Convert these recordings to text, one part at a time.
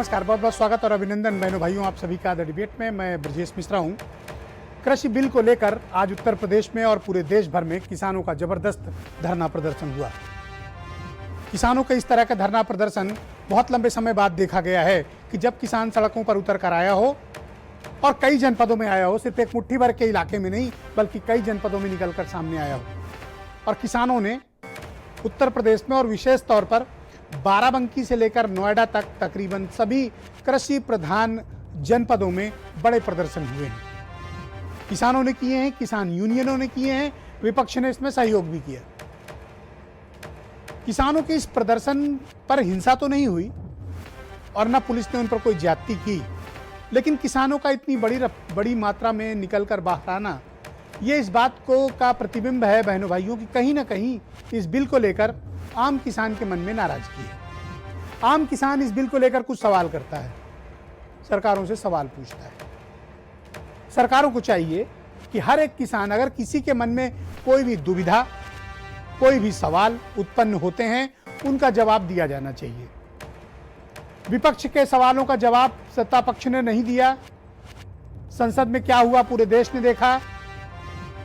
नमस्कार, बहुत बहुत स्वागत और अभिनंदन बहनों भाइयों आप सभी का द डिबेट में। मैं ब्रजेश मिश्रा हूं। कृषि बिल को लेकर आज उत्तर प्रदेश में और पूरे देश भर में किसानों का जबरदस्त धरना प्रदर्शन हुआ। किसानों के इस तरह का धरना प्रदर्शन बहुत लंबे समय बाद देखा गया है कि जब किसान सड़कों पर उतर कर आया हो और कई जनपदों में आया हो, सिर्फ एक मुट्ठी भर के इलाके में नहीं बल्कि कई जनपदों में निकलकर सामने आया हो। और किसानों ने उत्तर प्रदेश में और विशेष तौर पर बाराबंकी से लेकर नोएडा तक तकरीबन सभी कृषि प्रधान जनपदों में बड़े प्रदर्शन हुए हैं। किसानों ने किए हैं, किसान यूनियनों ने किए हैं, विपक्ष ने इसमें सहयोग भी किया। किसानों के इस प्रदर्शन पर हिंसा तो नहीं हुई और न पुलिस ने उन पर कोई ज्यादती की, लेकिन किसानों का इतनी बड़ी मात्रा में निकलकर बाहर आना ये इस बात को का प्रतिबिंब है बहनों भाइयों कि कहीं ना कहीं इस बिल को लेकर आम किसान के मन में नाराजगी है। आम किसान इस बिल को लेकर कुछ सवाल करता है, सरकारों से सवाल पूछता है। सरकारों को चाहिए कि हर एक किसान, अगर किसी के मन में कोई भी दुविधा, कोई भी सवाल उत्पन्न होते हैं, उनका जवाब दिया जाना चाहिए। विपक्ष के सवालों का जवाब सत्ता पक्ष ने नहीं दिया। संसद में क्या हुआ पूरे देश ने देखा।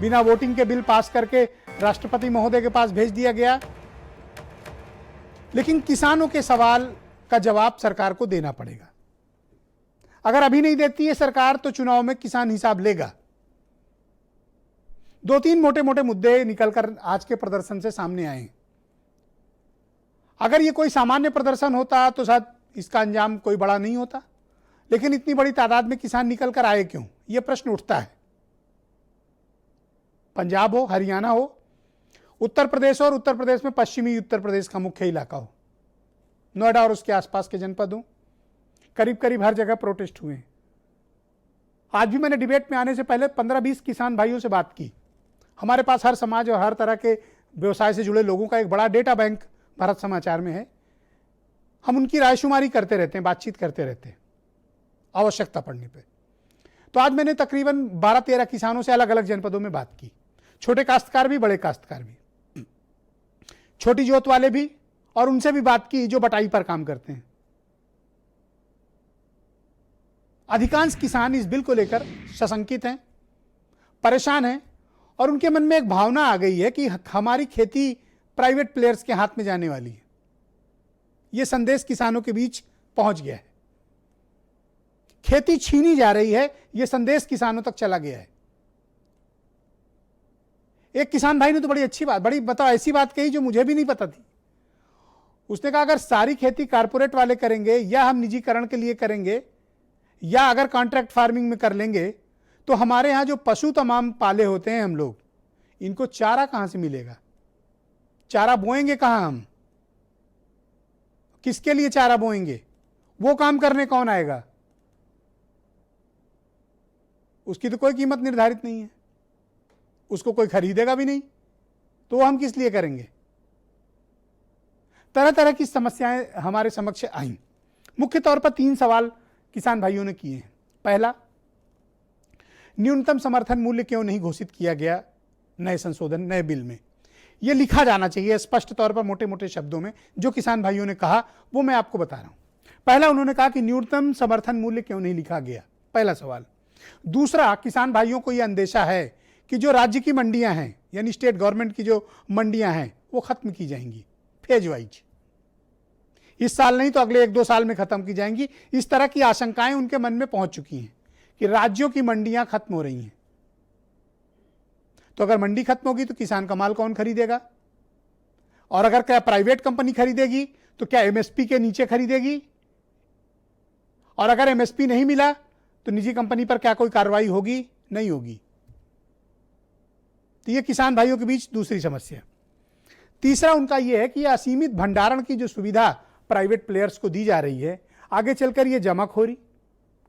बिना वोटिंग के बिल पास करके राष्ट्रपति महोदय के पास भेज दिया गया। लेकिन किसानों के सवाल का जवाब सरकार को देना पड़ेगा। अगर अभी नहीं देती है सरकार तो चुनाव में किसान हिसाब लेगा। दो तीन मोटे मोटे मुद्दे निकलकर आज के प्रदर्शन से सामने आए। अगर ये कोई सामान्य प्रदर्शन होता तो शायद इसका अंजाम कोई बड़ा नहीं होता, लेकिन इतनी बड़ी तादाद में किसान निकल कर आए क्यों, यह प्रश्न उठता है। पंजाब हो, हरियाणा हो, उत्तर प्रदेश और उत्तर प्रदेश में पश्चिमी उत्तर प्रदेश का मुख्य इलाका हो, नोएडा और उसके आसपास के जनपद हो, करीब करीब हर जगह प्रोटेस्ट हुए। आज भी मैंने डिबेट में आने से पहले 15-20 किसान भाइयों से बात की। हमारे पास हर समाज और हर तरह के व्यवसाय से जुड़े लोगों का एक बड़ा डेटा बैंक भारत समाचार में है। हम उनकी रायशुमारी करते रहते हैं, बातचीत करते रहते हैं आवश्यकता पड़ने पर। तो आज मैंने तकरीबन 12-13 किसानों से अलग अलग जनपदों में बात की। छोटे काश्तकार भी, बड़े काश्तकार भी, छोटी जोत वाले भी, और उनसे भी बात की जो बटाई पर काम करते हैं। अधिकांश किसान इस बिल को लेकर सशंकित हैं, परेशान हैं और उनके मन में एक भावना आ गई है कि हमारी खेती प्राइवेट प्लेयर्स के हाथ में जाने वाली है। यह संदेश किसानों के बीच पहुंच गया है। खेती छीनी जा रही है, यह संदेश किसानों तक चला गया है। एक किसान भाई ने तो बड़ी अच्छी बात, ऐसी बात कही जो मुझे भी नहीं पता थी। उसने कहा अगर सारी खेती कारपोरेट वाले करेंगे या हम निजीकरण के लिए करेंगे या अगर कॉन्ट्रैक्ट फार्मिंग में कर लेंगे तो हमारे यहां जो पशु तमाम पाले होते हैं हम लोग, इनको चारा कहां से मिलेगा, चारा बोएंगे कहां हम, किसके लिए चारा बोएंगे, वो काम करने कौन आएगा, उसकी तो कोई कीमत निर्धारित नहीं है, उसको कोई खरीदेगा भी नहीं, तो हम किस लिए करेंगे। तरह तरह की समस्याएं हमारे समक्ष आई। मुख्य तौर पर 3 सवाल किसान भाइयों ने किए हैं। पहला, न्यूनतम समर्थन मूल्य क्यों नहीं घोषित किया गया नए संशोधन, नए बिल में। यह लिखा जाना चाहिए स्पष्ट तौर पर, मोटे मोटे शब्दों में। जो किसान भाइयों ने कहा वो मैं आपको बता रहा हूं। पहला, उन्होंने कहा कि न्यूनतम समर्थन मूल्य क्यों नहीं लिखा गया, पहला सवाल। दूसरा, किसान भाइयों को यह अंदेशा है कि जो राज्य की मंडियां हैं यानी स्टेट गवर्नमेंट की जो मंडियां हैं वो खत्म की जाएंगी फेज वाइज। इस साल नहीं तो अगले 1-2 साल में खत्म की जाएंगी। इस तरह की आशंकाएं उनके मन में पहुंच चुकी हैं कि राज्यों की मंडियां खत्म हो रही हैं। तो अगर मंडी खत्म होगी तो किसान का माल कौन खरीदेगा, और अगर क्या प्राइवेट कंपनी खरीदेगी तो क्या एमएसपी के नीचे खरीदेगी, और अगर एमएसपी नहीं मिला तो निजी कंपनी पर क्या कोई कार्रवाई होगी, नहीं होगी। तो यह किसान भाइयों के बीच दूसरी समस्या। तीसरा उनका यह है कि यह असीमित भंडारण की जो सुविधा प्राइवेट प्लेयर्स को दी जा रही है, आगे चलकर यह जमाखोरी,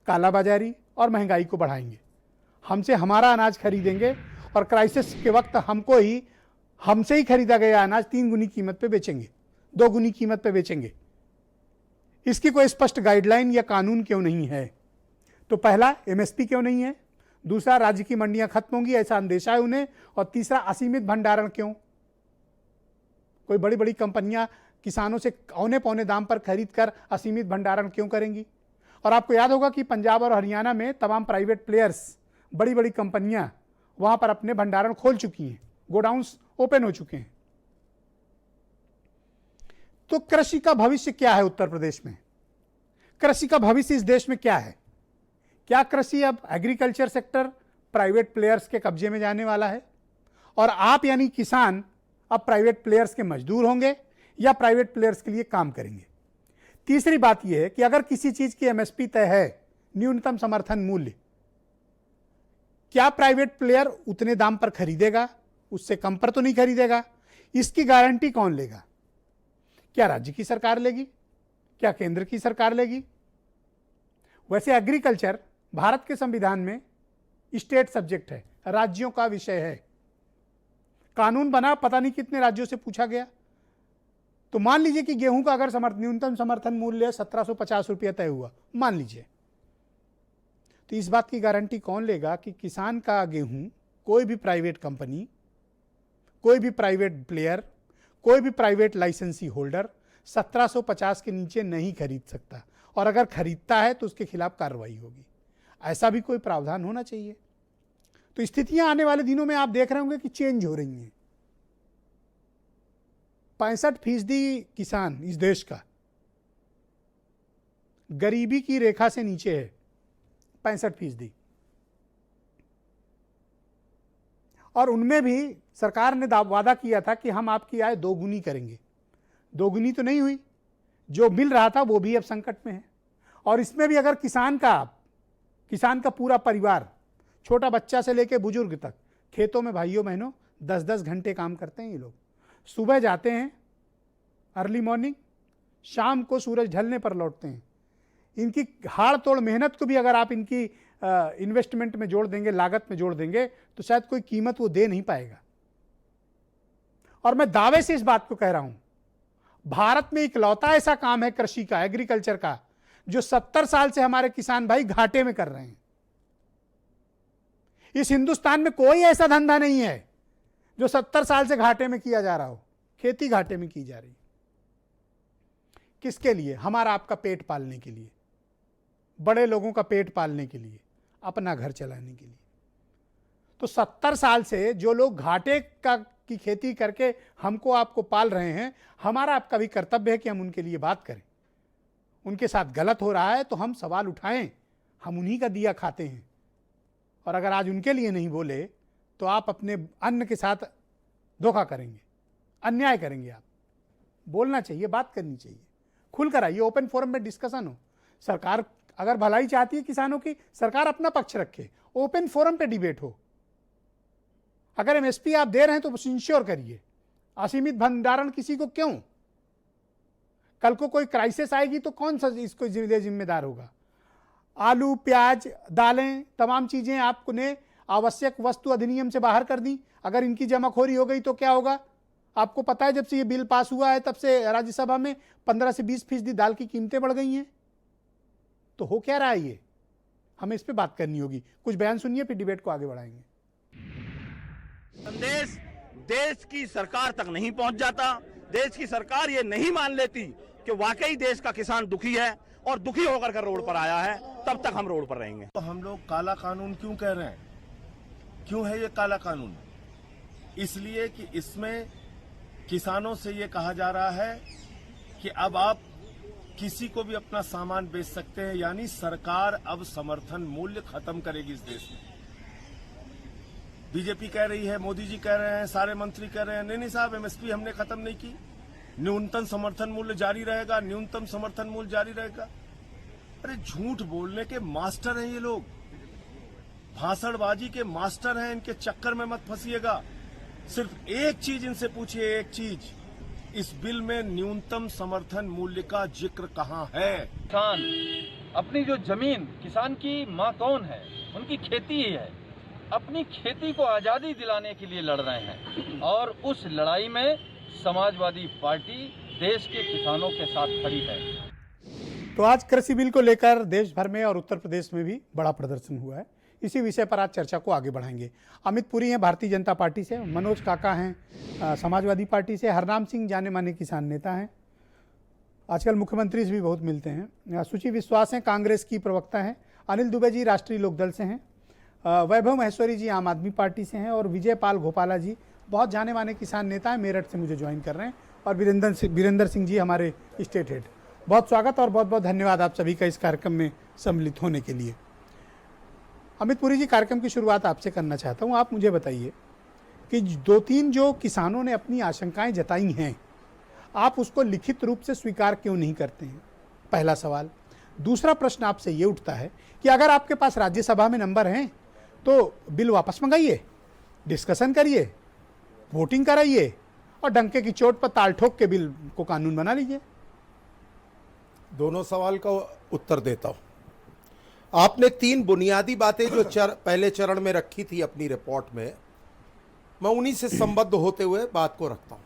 कालाबाजारी और महंगाई को बढ़ाएंगे। हमसे हमारा अनाज खरीदेंगे और क्राइसिस के वक्त हमसे ही खरीदा गया अनाज 3 गुनी कीमत पे बेचेंगे, 2 गुनी कीमत पे बेचेंगे। इसकी कोई स्पष्ट गाइडलाइन या कानून क्यों नहीं है। तो पहला, एमएसपी क्यों नहीं है। दूसरा, राज्य की मंडियां खत्म होंगी ऐसा अंदेशा है उन्हें। और तीसरा, असीमित भंडारण क्यों। कोई बड़ी बड़ी कंपनियां किसानों से औने पौने दाम पर खरीद कर असीमित भंडारण क्यों करेंगी। और आपको याद होगा कि पंजाब और हरियाणा में तमाम प्राइवेट प्लेयर्स, बड़ी बड़ी कंपनियां वहां पर अपने भंडारण खोल चुकी हैं, गोडाउन्स ओपन हो चुके हैं। तो कृषि का भविष्य क्या है उत्तर प्रदेश में? कृषि का भविष्य इस देश में क्या है? क्या कृषि अब एग्रीकल्चर सेक्टर प्राइवेट प्लेयर्स के कब्जे में जाने वाला है और आप यानी किसान अब प्राइवेट प्लेयर्स के मजदूर होंगे या प्राइवेट प्लेयर्स के लिए काम करेंगे? तीसरी बात यह है कि अगर किसी चीज की एमएसपी तय है, न्यूनतम समर्थन मूल्य, क्या प्राइवेट प्लेयर उतने दाम पर खरीदेगा? उससे कम पर तो नहीं खरीदेगा। इसकी गारंटी कौन लेगा? क्या राज्य की सरकार लेगी? क्या केंद्र की सरकार लेगी? वैसे एग्रीकल्चर भारत के संविधान में स्टेट सब्जेक्ट है, राज्यों का विषय है। कानून बना, पता नहीं कितने राज्यों से पूछा गया। तो मान लीजिए कि गेहूं का अगर न्यूनतम समर्थन मूल्य 1750 रुपया तय हुआ, मान लीजिए, तो इस बात की गारंटी कौन लेगा कि किसान का गेहूं कोई भी प्राइवेट कंपनी, कोई भी प्राइवेट प्लेयर, कोई भी प्राइवेट लाइसेंसी होल्डर 1750 के नीचे नहीं खरीद सकता, और अगर खरीदता है तो उसके खिलाफ कार्रवाई होगी। ऐसा भी कोई प्रावधान होना चाहिए। तो स्थितियां आने वाले दिनों में आप देख रहे होंगे कि चेंज हो रही हैं। 65% किसान इस देश का गरीबी की रेखा से नीचे है, 65%। और उनमें भी सरकार ने वादा किया था कि हम आपकी आय दोगुनी करेंगे। दोगुनी तो नहीं हुई, जो मिल रहा था वो भी अब संकट में है। और इसमें भी अगर किसान का पूरा परिवार, छोटा बच्चा से लेकर बुजुर्ग तक, खेतों में भाइयों बहनों 10-10 घंटे काम करते हैं ये लोग। सुबह जाते हैं अर्ली मॉर्निंग, शाम को सूरज ढलने पर लौटते हैं। इनकी हाड़ तोड़ मेहनत को भी अगर आप इनकी इन्वेस्टमेंट में जोड़ देंगे, लागत में जोड़ देंगे, तो शायद कोई कीमत वो दे नहीं पाएगा। और मैं दावे से इस बात को कह रहा हूं, भारत में इकलौता ऐसा काम है कृषि का, एग्रीकल्चर का, जो 70 साल से हमारे किसान भाई घाटे में कर रहे हैं। इस हिंदुस्तान में कोई ऐसा धंधा नहीं है जो 70 साल से घाटे में किया जा रहा हो। खेती घाटे में की जा रही। किसके लिए? हमारा आपका पेट पालने के लिए, बड़े लोगों का पेट पालने के लिए, अपना घर चलाने के लिए। तो 70 साल से जो लोग घाटे की खेती करके हमको आपको पाल रहे हैं, हमारा आपका भी कर्तव्य है कि हम उनके लिए बात करें। उनके साथ गलत हो रहा है तो हम सवाल उठाएं। हम उन्हीं का दिया खाते हैं। और अगर आज उनके लिए नहीं बोले तो आप अपने अन्न के साथ धोखा करेंगे, अन्याय करेंगे। आप बोलना चाहिए, बात करनी चाहिए, खुलकर आइए, ओपन फोरम में डिस्कशन हो। सरकार अगर भलाई चाहती है किसानों की, सरकार अपना पक्ष रखे, ओपन फोरम पे डिबेट हो। अगर एमएसपी आप दे रहे हैं तो इंश्योर करिए। असीमित भंडारण किसी को क्यों? कल को कोई क्राइसिस आएगी तो कौन सा इसको जिम्मेदार होगा? आलू, प्याज, दालें, तमाम चीजें आपने आवश्यक वस्तु अधिनियम से बाहर कर दी। अगर इनकी जमाखोरी हो गई तो क्या होगा? आपको पता है, जब से ये बिल पास हुआ है तब से राज्यसभा में 15 से 20% दाल की कीमतें बढ़ गई हैं। तो हो क्या रहा है ये? हमें इस पे बात करनी होगी। कुछ बयान सुनिए, फिर डिबेट को आगे बढ़ाएंगे। संदेश देश की सरकार तक नहीं पहुंच जाता। देश की सरकार ये नहीं मान लेती कि वाकई देश का किसान दुखी है और दुखी होकर कर रोड पर आया है, तब तक हम रोड पर रहेंगे। तो हम लोग काला कानून क्यों कह रहे हैं? क्यों है ये काला कानून? इसलिए कि इसमें किसानों से ये कहा जा रहा है कि अब आप किसी को भी अपना सामान बेच सकते हैं, यानी सरकार अब समर्थन मूल्य खत्म करेगी इस देश में। बीजेपी कह रही है, मोदी जी कह रहे हैं, सारे मंत्री कह रहे हैं, नहीं साहब, एमएसपी हमने खत्म नहीं की, न्यूनतम समर्थन मूल्य जारी रहेगा, न्यूनतम समर्थन मूल्य जारी रहेगा। अरे झूठ बोलने के मास्टर हैं ये लोग, भाषणबाजी के मास्टर हैं। इनके चक्कर में मत फंसिएगा। सिर्फ एक चीज इनसे पूछिए, एक चीज, इस बिल में न्यूनतम समर्थन मूल्य का जिक्र कहां है? किसान अपनी जो जमीन, किसान की मां कौन है? उनकी खेती ही है। अपनी खेती को आजादी दिलाने के लिए लड़ रहे हैं और उस लड़ाई में समाजवादी पार्टी देश के किसानों के साथ खड़ी है। तो आज कृषि बिल को लेकर देश भर में और उत्तर प्रदेश में भी बड़ा प्रदर्शन हुआ है। इसी विषय पर आज चर्चा को आगे बढ़ाएंगे। अमित पुरी हैं भारतीय जनता पार्टी से, मनोज काका हैं समाजवादी पार्टी से, हरनाम सिंह जाने माने किसान नेता हैं, आजकल मुख्यमंत्री से भी बहुत मिलते हैं। सुचि विश्वास हैं, कांग्रेस की प्रवक्ता हैं। अनिल दुबे जी राष्ट्रीय लोकदल से हैं। वैभव महेश्वरी जी आम आदमी पार्टी से हैं। और विजय पाल घोपाला जी बहुत जाने माने किसान नेता हैं, मेरठ से मुझे ज्वाइन कर रहे हैं। और वीरेंद्र सिंह जी हमारे स्टेट हेड। बहुत स्वागत और बहुत बहुत धन्यवाद आप सभी का इस कार्यक्रम में सम्मिलित होने के लिए। अमित पुरी जी, कार्यक्रम की शुरुआत आपसे करना चाहता हूँ। आप मुझे बताइए कि 2-3 जो किसानों ने अपनी आशंकाएं जताई हैं, आप उसको लिखित रूप से स्वीकार क्यों नहीं करते हैं? पहला सवाल। दूसरा प्रश्न आपसे ये उठता है कि अगर आपके पास राज्यसभा में नंबर हैं तो बिल वापस मंगाइए, डिस्कशन करिए, वोटिंग कराइए और डंके की चोट पर ताल ठोक के बिल को कानून बना लीजिए। दोनों सवाल का उत्तर देता हूं। आपने 3 बुनियादी बातें जो पहले चरण में रखी थी अपनी रिपोर्ट में, मैं उन्हीं से संबद्ध होते हुए बात को रखता हूं।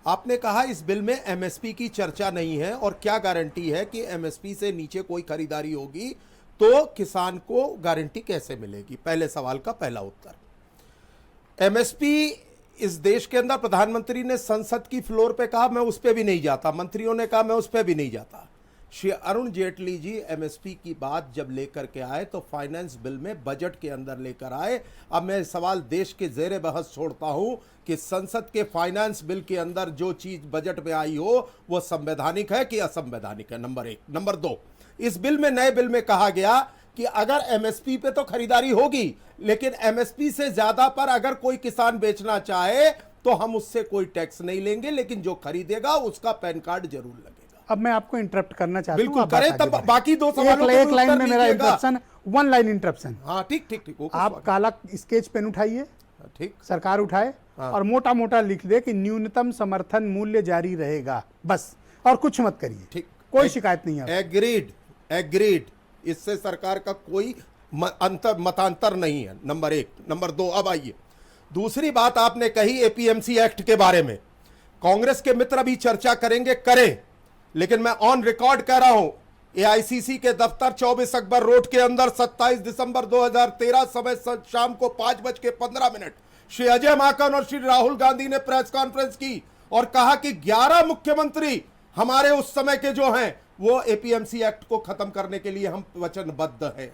आपने कहा इस बिल में एमएसपी की चर्चा नहीं है और क्या गारंटी है कि एमएसपी से नीचे कोई खरीदारी होगी तो किसान को गारंटी कैसे मिलेगी? पहले सवाल का पहला उत्तर। एमएसपी इस देश के अंदर प्रधानमंत्री ने संसद की फ्लोर पे कहा, मैं उस पे भी नहीं जाता। मंत्रियों ने कहा मैं उस पे भी नहीं जाता। श्री अरुण जेटली जी एमएसपी की बात जब लेकर के आए तो फाइनेंस बिल में बजट के अंदर लेकर आए। अब मैं सवाल देश के जेरे बहस छोड़ता हूं कि संसद के फाइनेंस बिल के अंदर जो चीज बजट में आई हो वो संवैधानिक है कि असंवैधानिक है, नंबर 1। नंबर 2, इस बिल में, नए बिल में कहा गया कि अगर एमएसपी पे तो खरीदारी होगी, लेकिन एमएसपी से ज्यादा पर अगर कोई किसान बेचना चाहे तो हम उससे कोई टैक्स नहीं लेंगे, लेकिन जो खरीदेगा उसका पैन कार्ड जरूर लगेगा। अब मैं आपको इंटरप्ट करना चाहता हूं। बिल्कुल करें, तब बाकी 2 सवालों एक लाइन में मेरा इंटरप्शन, 1 लाइन इंटरप्शन। हाँ ठीक। आप काला स्केच पेन उठाइए, ठीक, सरकार उठाए और मोटा मोटा लिख दे कि न्यूनतम समर्थन मूल्य जारी रहेगा, बस, और कुछ मत करिए। ठीक, कोई शिकायत नहीं है। एग्रीड। इससे सरकार का कोई मतांतर नहीं है, नंबर 1। नंबर 2, अब आइए दूसरी बात आपने कही एपीएमसी एक्ट के बारे में। कांग्रेस के मित्र भी चर्चा करेंगे, करें, लेकिन मैं ऑन रिकॉर्ड कह रहा हूं, एआईसीसी के दफ्तर 24 अकबर रोड के अंदर 27 दिसंबर 2013 समय शाम को 5:15 श्री अजय माकन और श्री राहुल गांधी ने प्रेस कॉन्फ्रेंस की और कहा कि 11 मुख्यमंत्री हमारे उस समय के जो हैं वो एपीएमसी एक्ट को खत्म करने के लिए हम वचनबद्ध हैं।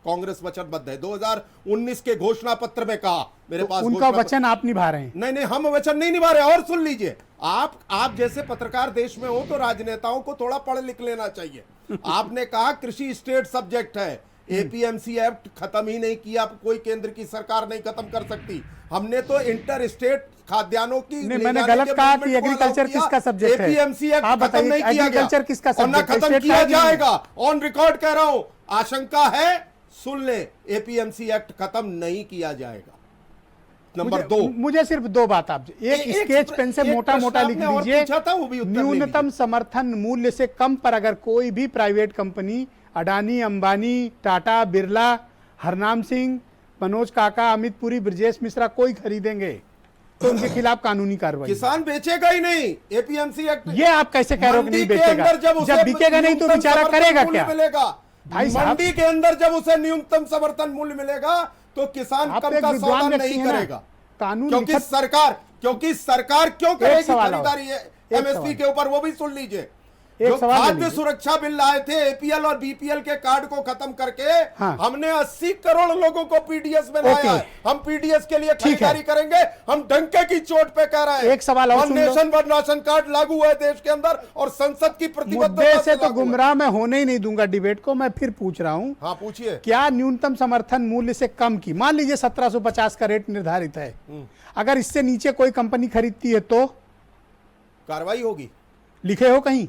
कांग्रेस वचनबद्ध है। 2019 के घोषणा पत्र में कहा, मेरे पास उनका वचन आप निभा रहे हैं। नहीं, हम वचन नहीं निभा रहे। और सुन लीजिए, आप जैसे पत्रकार देश में हो तो राजनेताओं को थोड़ा पढ़ लिख लेना चाहिए। आपने कहा कृषि स्टेट सब्जेक्ट है, एपीएमसी एक्ट खत्म ही नहीं किया, कोई केंद्र की सरकार नहीं खत्म कर सकती। हमने तो इंटर स्टेट खाद्यान्नों की, मैंने गलत कहा कि एग्रीकल्चर किसका सब्जेक्ट है? एपीएमसी एक्ट आप खत्म नहीं किया गया, एग्रीकल्चर किसका सब्जेक्ट है? खत्म किया जाएगा। ऑन रिकॉर्ड कह रहा हूं, आशंका है, सुन ले, एपीएमसी एक्ट खत्म नहीं किया जाएगा। नंबर 2, मुझे सिर्फ 2 बात आप एक स्केच पेन से मोटा मोटा लिख लीजिए, न्यूनतम समर्थन मूल्य से कम पर अगर कोई भी प्राइवेट कंपनी, अडानी, अंबानी, टाटा, बिरला, हरनाम सिंह, मनोज काका, अमित पुरी, ब्रजेश मिश्रा कोई खरीदेंगे तो उनके खिलाफ कानूनी कार्रवाई। किसान बेचेगा ही नहीं एपीएमसी एक्ट। ये आप कैसे कह रहे हो कि नहीं बेचेगा? जब बिकेगा नहीं तो बेचारा करेगा क्या? भाई मंडी के अंदर जब उसे न्यूनतम समर्थन मूल्य मिलेगा तो किसान कम का सौदा नहीं करेगा। कानून क्योंकि सरकार क्यों करेगी खरीदारी एमएसपी के ऊपर? वो भी सुन लीजिए। जो खाद्य सुरक्षा बिल लाए थे एपीएल और बीपीएल के कार्ड को खत्म करके, हाँ। हमने 80 करोड़ लोगों को पीडीएस में लाया है। हम पीडीएस के लिए खरीदारी करेंगे। हम डंके की चोट पे कह रहे हैं। एक सवाल और, नेशन वन राशन कार्ड लागू है देश के अंदर और संसद की प्रतिबद्धता से तो गुमराह मैं होने ही नहीं दूंगा डिबेट को। मैं फिर पूछ रहा हूं, हाँ पूछिए, क्या न्यूनतम समर्थन मूल्य से कम की, मान लीजिए 1750 का रेट निर्धारित है, अगर इससे नीचे कोई कंपनी खरीदती है तो कार्रवाई होगी? लिखे हो कहीं?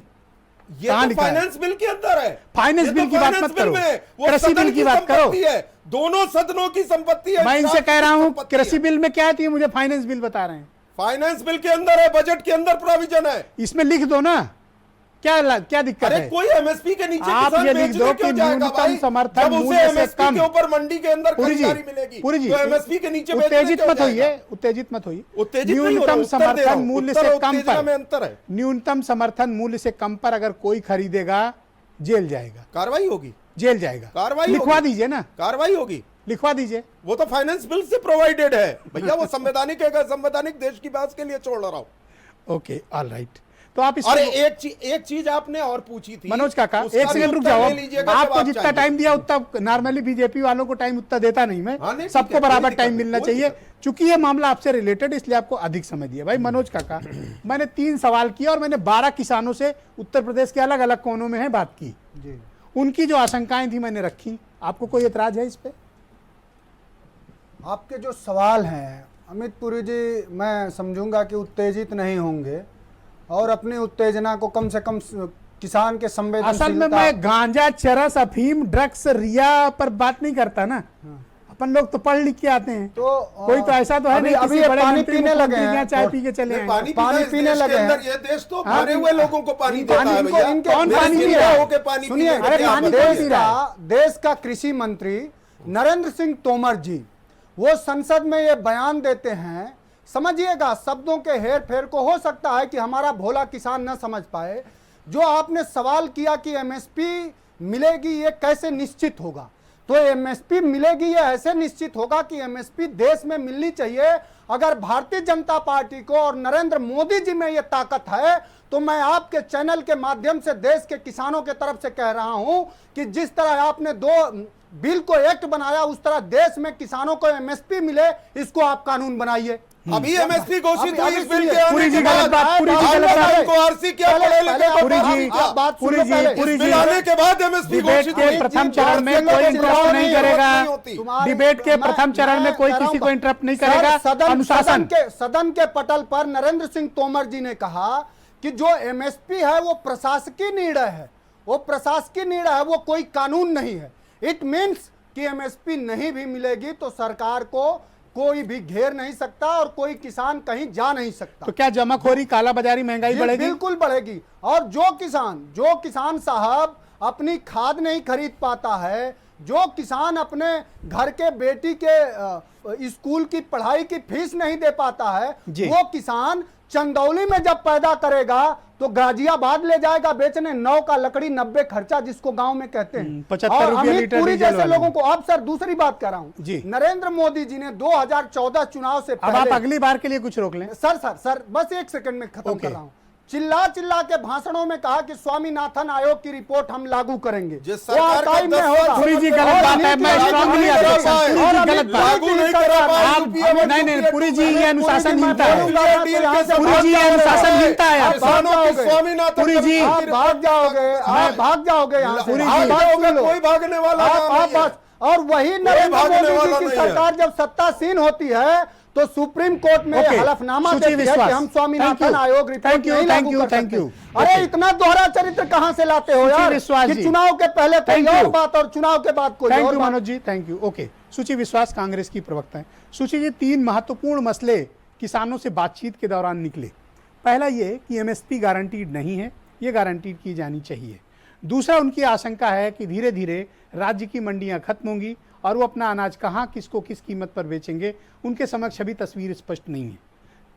ये तो फाइनेंस बिल के अंदर है। फाइनेंस बिल की बात मत करो, कृषि बिल की बात करो। दोनों सदनों की संपत्ति है। मैं इनसे कह रहा हूं कृषि बिल में क्या है तो ये मुझे फाइनेंस बिल बता रहे हैं। फाइनेंस बिल के अंदर है, बजट के अंदर प्रोविजन है। इसमें लिख दो ना, क्या दिक्कत है? कोई एमएसपी के नीचे आप ये लिख दो कि न्यूनतम समर्थन मूल्य से कम के ऊपर मंडी के अंदर खरीदारी मिलेगी तो एमएसपी के नीचे उत्तेजित मत होइए। न्यूनतम समर्थन मूल्य से कम पर, न्यूनतम समर्थन मूल्य से कम पर अगर कोई खरीदेगा जेल जाएगा, कार्रवाई होगी, जेल जाएगा। कार्रवाई लिखवा दीजिए ना, कार्रवाई होगी, लिखवा दीजिए। वो तो फाइनेंस बिल से प्रोवाइडेड है भैया। वो संवैधानिक है, संवैधानिक देश की बात के लिए छोड़ रहा हूं। Okay, all right. तो आप अरे इसको एक चीज आपने और पूछी थी मनोज काका, उसका एक भी सेकंड रुक उत्तर जाओ। ले लीजिएगा आपको जवाब जितना चाहिए। टाइम दिया उतना नॉर्मली बीजेपी वालों को टाइम उतना देता नहीं मैं, हाँ, नहीं, ठीक सबको है, बराबर कोई टाइम दिक्कत मिलना नहीं, कोई चाहिए। दिक्कत चूंकि ये मामला आपसे रिलेटेड, इसलिए आपको अधिक समय दिया। भाई मनोज काका, मैंने 3 सवाल किए और मैंने 12 किसानों से उत्तर प्रदेश के अलग अलग कोनों में है बात की जी। उनकी जो आशंकाएं थी मैंने रखी। आपको कोई एतराज है इस पे? आपके जो सवाल हैं अमित पुरी जी, मैं समझूंगा कि उत्तेजित नहीं होंगे और अपनी उत्तेजना को कम से कम किसान के असल में संवेदनशीलता। मैं गांजा, चरस, अफीम, ड्रग्स, रिया पर बात नहीं करता ना। अपन लोग तो पढ़ लिख के आते हैं, तो कोई तो ऐसा तो है नहीं अभी किसी ये बड़े पानी मंत्री पीने लगे मुख्यमंत्री के यहाँ हैं चाय पी के चले नहीं, आए। पानी पानी पीने लगे हैं। ये देश तो हाँ, मरे हुए लोगों को पानी देता है इनको भैया। इनके कौन मेरे पानी पी जिंदा रहा है? होके पानी सुनिए, पीने अरे के पानी आप पी रहा है। देश का कृषि मंत्री नरेंद्र सिंह तोमर जी वो संसद में ये बयान देते हैं, समझिएगा शब्दों के हेर फेर को, हो सकता है कि हमारा भोला किसान न समझ पाए। जो आपने सवाल किया कि एमएसपी मिलेगी ये कैसे निश्चित होगा, तो एमएसपी मिलेगी ये ऐसे निश्चित होगा कि एमएसपी देश में मिलनी चाहिए। अगर भारतीय जनता पार्टी को और नरेंद्र मोदी जी में ये ताकत है तो मैं आपके चैनल के माध्यम से देश के किसानों के तरफ से कह रहा हूं कि जिस तरह आपने 2 बिल को एक्ट बनाया उस तरह देश में किसानों को एमएसपी मिले, इसको आप कानून बनाइए। अभी एमएसपी घोषित हुई इस बिल के आने पुरी जी के गलत बाद बात, पुरी जी गलत बात। इनको आरसी क्या पढ़े लिखे को पुरी पढ़ा जी, लिखा। बात सुनो पुरी जी, पहले। पुरी इस जी, बिल आने के बाद एमएसपी डिबेट घोषित के हुई। प्रथम चरण में कोई इंटरप्ट नहीं करेगा। डिबेट के प्रथम चरण में कोई किसी को इंटरप्ट नहीं करेगा। अनुशासन सदन के पटल पर नरेंद्र सिंह तोमर जी ने कहा कि जो एमएसपी है वो प्रशासकीय निर्णय है, वो प्रशासकीय निर्णय है, वो कोई कानून नहीं है। इट मीन्स कि एमएसपी नहीं भी मिलेगी तो सरकार को कोई भी घेर नहीं सकता और कोई किसान कहीं जा नहीं सकता। तो क्या जमाखोरी, कालाबाजारी, महंगाई बढ़ेगी? बिल्कुल बढ़ेगी। और जो किसान साहब अपनी खाद नहीं खरीद पाता है, जो किसान अपने घर के बेटी के स्कूल की पढ़ाई की फीस नहीं दे पाता है, वो किसान चंदौली में जब पैदा करेगा तो गाजियाबाद ले जाएगा बेचने। 9 का लकड़ी 90 खर्चा जिसको गांव में कहते हैं। 75 और रुपये अमित लीटर पुरी डीजल जैसे वाले। लोगों को, अब सर दूसरी बात कर रहा जी। हूं, नरेंद्र मोदी जी ने 2014 चुनाव से अब आप पहले, अगली बार के लिए कुछ रोक लें। सर बस 1 सेकंड में खत्म कर रहा हूं। चिल्ला के भाषणों में कहा कि स्वामीनाथन आयोग की रिपोर्ट हम लागू करेंगे, जिस वो सरकार का आर्काइव में 10 होगा। पुरी जी गलत और बात है, अमित मैं जी स्ट्रांगली गलत ऑब्जेक्शन। बात है। पुरी और जी अमित गलत बात। जी लागू नहीं करा पाए। आप नहीं, पुरी जी ये अनुशासनहीनता है। पुरी जी ये अनुशासनहीनता है। आप भाग जाओगे। स्वामीनाथन पुरी जी, आप भाग जाओगे, आप भाग जाओगे यहाँ से। पुरी आप जी, भागोगे लोग। कोई भागने वाला आप नहीं है। और वही नरेंद्र भागने मोदी वाला जी की नहीं है। सरकार जब सत्तासीन होती है तो सुप्रीम कोर्ट में ओके। हलफनामा सूची देती है विश्वास। कि हम स्वामीनाथन Thank you. आयोग रिपोर्ट Thank you, नहीं thank लागू you, कर thank सकते। you. अरे Okay. इतना दोहरा चरित्र कहां से लाते हो सूची यार विश्वास कि जी। चुनाव के पहले कोई Thank और you. बात और चुनाव के बाद कोई थैंक और यू बात। Manoj ji, thank you. Okay, सुची विश्वास कांग्रेस की प्रवक्ता है। सुची जी, 3 महत्वपूर्ण मसले किसानों से बातचीत के दौरान निकले। पहला ये कि एमएसपी गारंटीड नहीं है, ये गारंटीड की जानी चाहिए। दूसरा, उनकी आशंका है कि धीरे धीरे राज्य की मंडियां खत्म होंगी और वो अपना अनाज कहां, किसको, किस कीमत पर बेचेंगे, उनके समक्ष अभी तस्वीर स्पष्ट नहीं है।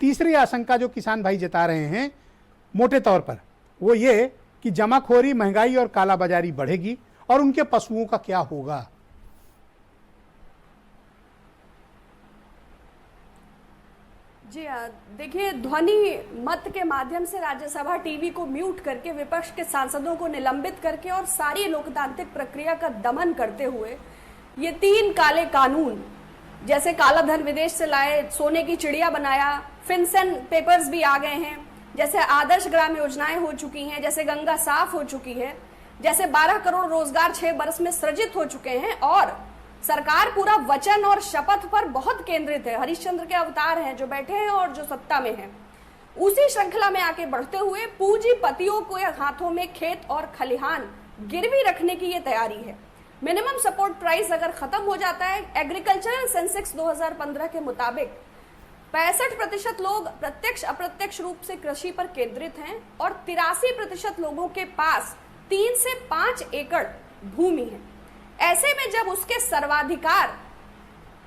तीसरी आशंका जो किसान भाई जता रहे हैं मोटे तौर पर, वो ये कि जमाखोरी, महंगाई और कालाबाजारी बढ़ेगी और उनके पशुओं का क्या होगा। जी देखिए, ध्वनि मत के माध्यम से राज्यसभा टीवी को म्यूट करके विपक्ष के सांसदों को निलंबित करके और सारी लोकतांत्रिक प्रक्रिया का दमन करते हुए ये 3 काले कानून, जैसे काला धन विदेश से लाए, सोने की चिड़िया बनाया, फिनसेन पेपर्स भी आ गए हैं, जैसे आदर्श ग्राम योजनाएं हो चुकी हैं, जैसे गंगा साफ हो चुकी है, जैसे 12 करोड़ रोजगार 6 वर्ष में सृजित हो चुके हैं और सरकार पूरा वचन और शपथ पर बहुत केंद्रित है। हरिश्चंद्र के अवतार हैं जो बैठे हैं और जो सत्ता में हैं। उसी श्रृंखला में आके बढ़ते हुए पूंजीपतियों के हाथों में खेत और खलिहान गिरवी रखने की ये तैयारी है। मिनिमम सपोर्ट प्राइस अगर खत्म हो जाता है, एग्रीकल्चरल सेंसेक्स 2015 के मुताबिक 65% लोग प्रत्यक्ष अप्रत्यक्ष रूप से कृषि पर केंद्रित हैं और 83% लोगों के पास 3 से 5 एकड़ भूमि है। ऐसे में जब उसके सर्वाधिकार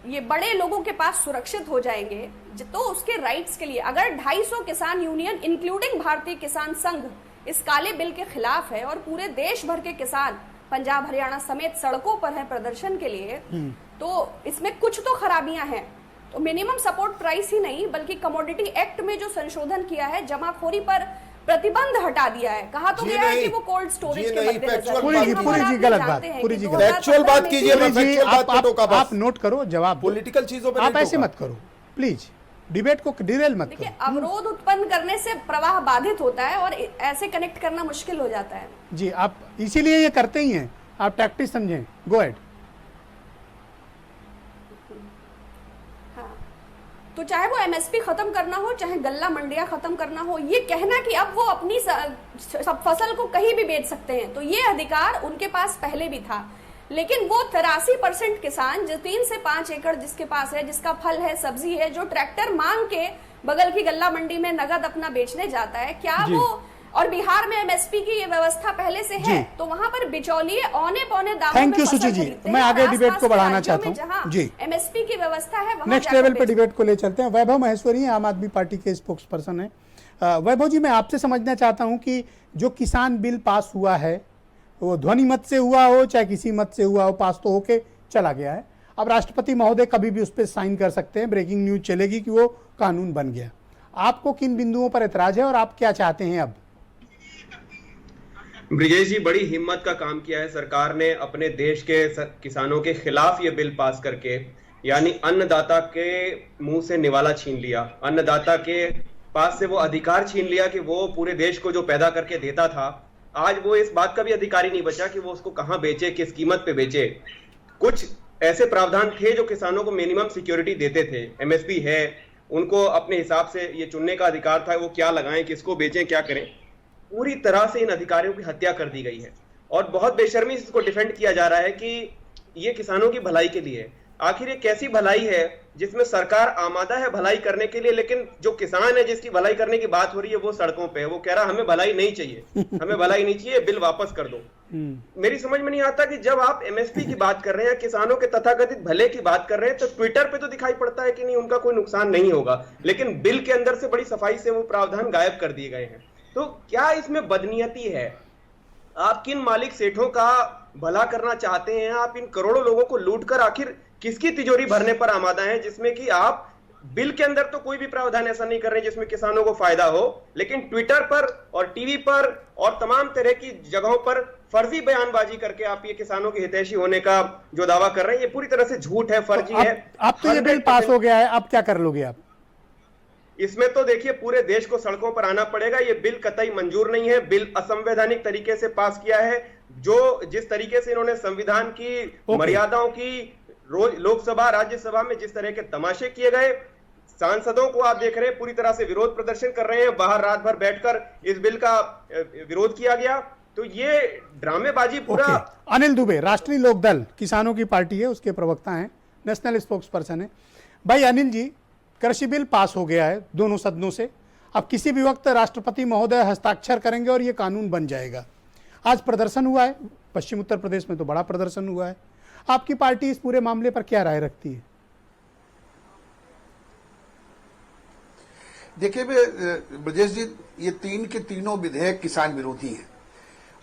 ये बड़े लोगों के पास सुरक्षित हो जाएंगे तो उसके राइट्स के लिए अगर 250 किसान यूनियन इंक्लूडिंग भारतीय किसान संघ इस काले बिल के खिलाफ है और पूरे देश भर के किसान पंजाब हरियाणा समेत सड़कों पर हैं प्रदर्शन के लिए, तो इसमें कुछ तो खराबियां हैं। तो मिनिमम सपोर्ट प्राइस ही नहीं बल्कि कमोडिटी एक्ट में जो संशोधन किया है, जमाखोरी पर प्रतिबंध हटा दिया है। कहा तो जी गया है नहीं, कि वो कोल्ड स्टोरेज जी के नहीं, मद्देनजर factual पूरी जी, हम पूरी और जी आप गलत जानते बात, हैं पूरी कि जी 2017 factual बात में कीजिए, पूरी जी, factual बात पे टोका बस। आप नोट करो, जवाब दो। पॉलिटिकल चीजों पे आप नहीं ऐसे टोका। मत करो प्लीज, डिबेट को डिरेल मत देखिए, करो। अवरोध उत्पन्न करने से प्रवाह बाधित होता है और ऐसे कनेक्ट करना मुश्किल हो जाता है। जी, आप इसीलिए ये करते ही हैं, आप टैक्टिस समझें। Go ahead. हाँ, तो चाहे वो एमएसपी खत्म करना हो, चाहे गल्ला मंडियां खत्म करना हो, ये कहना कि अब वो अपनी सब फसल को कहीं भी बेच सकते हैं, तो ये अधिकार उनके पास पहले भी था। लेकिन वो 83% किसान जो 3 से 5 एकड़ जिसके पास है, जिसका फल है, सब्जी है, जो ट्रैक्टर मांग के बगल की गल्ला मंडी में नगद अपना बेचने जाता है, क्या जी। वो, और बिहार में एमएसपी की ये व्यवस्था पहले से है, तो वहां पर बिचौलिए औने पौने दामों थैंक में यू फसल सुची जी, खरीदते मैं हैं, आगे और डिबेट आसपास को के बढ़ाना राज्यों चाहता में हूं। जहां जी, एमएसपी की व्यवस्था है वहां नेक्स्ट जाकर लेवल पे बेचते हैं। डिबेट को ले चलते हैं। वैभव महेश्वरी हैं, आम आदमी पार्टी के स्पोक्स पर्सन हैं। वैभव जी, मैं आपसे समझना चाहता हूं कि जो किसान बिल पास हुआ है, वो ध्वनि मत से हुआ हो चाहे किसी मत से हुआ हो, पास तो होके चला गया है। अब राष्ट्रपति महोदय कभी भी उस पर साइन कर सकते हैं, ब्रेकिंग न्यूज चलेगी कि वो कानून बन गया। आपको किन बिंदुओं पर एतराज है और आप क्या चाहते हैं अब? ब्रिजेश जी, बड़ी हिम्मत का काम किया है सरकार ने अपने देश के किसानों के खिलाफ ये बिल पास करके, यानी अन्नदाता के मुंह से निवाला छीन लिया, अन्नदाता के पास से वो अधिकार छीन लिया कि वो पूरे देश को जो पैदा करके देता था, आज वो इस बात का भी अधिकारी नहीं बचा कि वो उसको कहां बेचे, किस कीमत पे बेचे। कुछ ऐसे प्रावधान थे जो किसानों को मिनिमम सिक्योरिटी देते थे, एमएसपी है, उनको अपने हिसाब से ये चुनने का अधिकार था वो क्या लगाएं, किसको बेचें, क्या करें। पूरी तरह से इन अधिकारियों की हत्या कर दी गई है और बहुत बेशर्मी से इसको डिफेंड किया जा रहा है कि ये किसानों की भलाई के लिए। आखिर ये कैसी भलाई है जिसमें सरकार आमादा है भलाई करने के लिए, लेकिन जो किसान है जिसकी भलाई करने की बात हो रही है वो सड़कों पे है, वो कह रहा हमें भलाई नहीं चाहिए, हमें भलाई नहीं चाहिए, बिल वापस कर दो। मेरी समझ में नहीं आता कि जब आप एमएसपी की बात कर रहे हैं, किसानों के तथाकथित भले की बात कर रहे हैं, तो ट्विटर पे तो दिखाई पड़ता है कि नहीं उनका कोई नुकसान नहीं होगा, लेकिन बिल के अंदर से बड़ी सफाई से वो प्रावधान गायब कर दिए गए हैं। तो क्या इसमें बदनीयती है? आप किन मालिक सेठों का भला करना चाहते हैं? आप इन करोड़ों लोगों को लूटकर आखिर किसकी तिजोरी भरने पर आमादा हैं, जिसमें कि आप बिल के अंदर तो कोई भी प्रावधान ऐसा नहीं कर रहे जिसमें किसानों को फायदा हो, लेकिन ट्विटर पर और टीवी पर और तमाम तरह की जगहों पर फर्जी बयानबाजी करके आप ये किसानों के हितैषी होने का जो दावा कर रहे हैं, ये पूरी तरह से झूठ है, फर्जी है। अब तो ये बिल पास हो गया है, अब क्या कर लोगे आप? इसमें तो देखिए पूरे देश को सड़कों पर आना पड़ेगा। ये बिल कतई मंजूर नहीं है, बिल असंवैधानिक तरीके से पास किया है। जो जिस तरीके से इन्होंने संविधान की मर्यादाओं की लोकसभा राज्यसभा में जिस तरह के तमाशे किए गए, सांसदों को आप देख रहे हैं पूरी तरह से विरोध प्रदर्शन कर रहे हैं, बाहर रात भर बैठकर इस बिल का विरोध किया गया। तो ये ड्रामेबाजी पूरा। अनिल दुबे, राष्ट्रीय लोकदल किसानों की पार्टी है, उसके प्रवक्ता हैं, नेशनल स्पोक्स पर्सन है। भाई अनिल जी, कृषि बिल पास हो गया है दोनों सदनों से, अब किसी भी वक्त राष्ट्रपति महोदय हस्ताक्षर करेंगे और ये कानून बन जाएगा। आज प्रदर्शन हुआ है पश्चिम उत्तर प्रदेश में, तो बड़ा प्रदर्शन हुआ है। आपकी पार्टी इस पूरे मामले पर क्या राय रखती है? देखिए ब्रजेश जी, ये तीन के तीनों विधेयक किसान विरोधी हैं।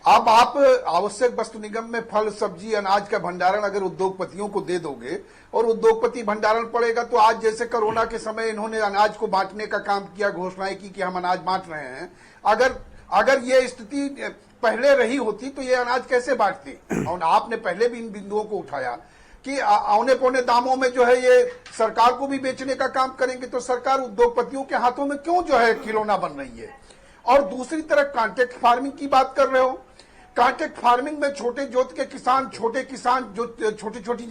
अब आप आवश्यक वस्तु निगम में फल, सब्जी, अनाज का भंडारण अगर उद्योगपतियों को दे दोगे और उद्योगपति भंडारण पड़ेगा, तो आज जैसे कोरोना के समय इन्होंने अनाज को बांटने का काम किया, घोषणाएं की कि हम अनाज बांट रहे हैं, अगर ये स्थिति पहले रही होती तो ये अनाज कैसे बांटते? और आपने पहले भी इन बिंदुओं को उठाया कि औने पौने दामों में जो है ये सरकार को भी बेचने का काम करेंगे, तो सरकार उद्योगपतियों के हाथों में क्यों जो है खिलौना बन रही है? और दूसरी तरफ कॉन्ट्रैक्ट फार्मिंग की बात कर रहे हो। कॉन्ट्रैक्ट फार्मिंग में छोटे जोत के किसान, छोटे किसान जो छोटी छोटी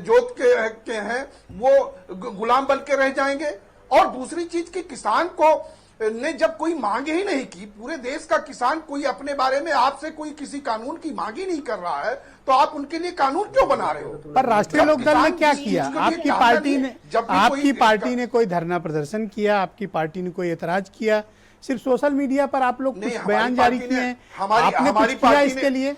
जोत के हैं, वो गुलाम बन के रह जाएंगे। और दूसरी चीज कि किसान को ने जब कोई मांग ही नहीं की, पूरे देश का किसान कोई अपने बारे में आपसे कोई किसी कानून की मांग ही नहीं कर रहा है, तो आप उनके लिए कानून क्यों बना रहे हो? पर राष्ट्रीय लोकदल ने क्या किया? आपकी पार्टी ने कोई धरना प्रदर्शन किया? आपकी पार्टी ने कोई एतराज किया? सिर्फ सोशल मीडिया पर आप लोग कुछ बयान जारी किए हैं, आपने कुछ किया इसके लिए?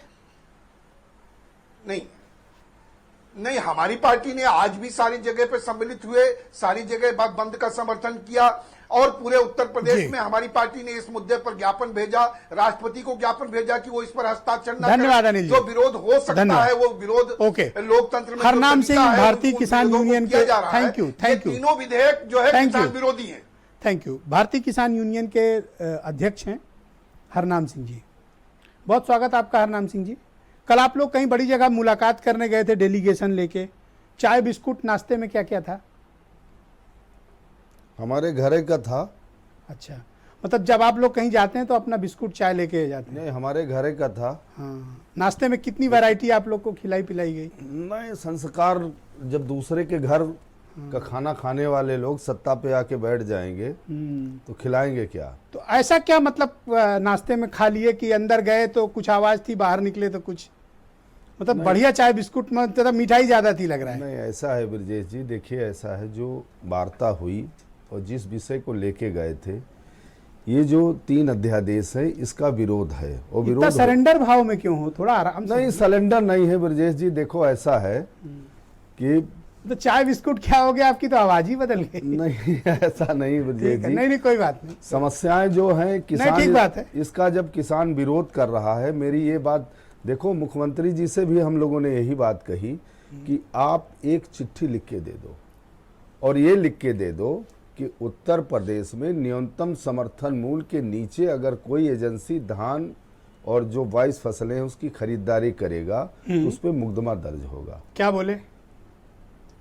नहीं, हमारी पार्टी ने आज भी सारी जगह पे सम्मिलित हुए, सारी जगह बंद का समर्थन किया और पूरे उत्तर प्रदेश में हमारी पार्टी ने इस मुद्दे पर ज्ञापन भेजा, राष्ट्रपति को ज्ञापन भेजा कि वो इस पर हस्ताक्षर न करें। जो विरोध हो सकता है वो विरोध लोकतंत्र में हरनाम सिंह, भारतीय किसान यूनियन के, थैंक यू तीनों विधेयक जो है किसान विरोधी है। Thank you. भारतीय किसान यूनियन के अध्यक्ष हैं हरनाम सिंह जी, बहुत स्वागत आपका हरनाम सिंह जी। कल आप लोग कहीं बड़ी जगह मुलाकात करने गए थे डेलीगेशन लेके, चाय बिस्कुट नाश्ते में क्या क्या था? हमारे घरे का था। अच्छा, मतलब जब आप लोग कहीं जाते हैं तो अपना बिस्कुट चाय लेके जाते हैं? नहीं, हमारे घरे का था। हाँ, नाश्ते में कितनी वैरायटी आप लोग को खिलाई पिलाई गई? नहीं, संस्कार जब दूसरे के घर का खाना खाने वाले लोग सत्ता पे आके बैठ जाएंगे तो खिलाएंगे क्या? तो ऐसा क्या मतलब नाश्ते में खा लिए कि अंदर गए तो कुछ आवाज थी, बाहर निकले तो कुछ, मतलब बढ़िया चाय बिस्कुट में मतलब मिठाई ज्यादा थी लग रहा है? नहीं, ऐसा है ब्रजेश जी, देखिए ऐसा है, जो वार्ता हुई और जिस विषय को लेके गए थे, ये जो 3 अध्यादेश है इसका विरोध है। और विरोध सरेंडर भाव में क्यों हो? थोड़ा आराम से। नहीं, सरेंडर नहीं है ब्रजेश जी। देखो ऐसा है कि तो चाय बिस्कुट क्या हो गया, आपकी तो आवाज ही बदल गई। नहीं, ऐसा नहीं ब्रजेश जी। नहीं, कोई बात नहीं। समस्याएं जो हैं किसान, ठीक बात है। इसका जब किसान विरोध कर रहा है, मेरी ये बात देखो, मुख्यमंत्री जी से भी हम लोगों ने यही बात कही कि आप एक चिट्ठी लिख के दे दो और ये लिख के दे दो कि उत्तर प्रदेश में न्यूनतम समर्थन मूल्य के नीचे अगर कोई एजेंसी धान और जो 22 फसलें हैं उसकी खरीदारी करेगा तो उस पर मुकदमा दर्ज होगा। क्या बोले?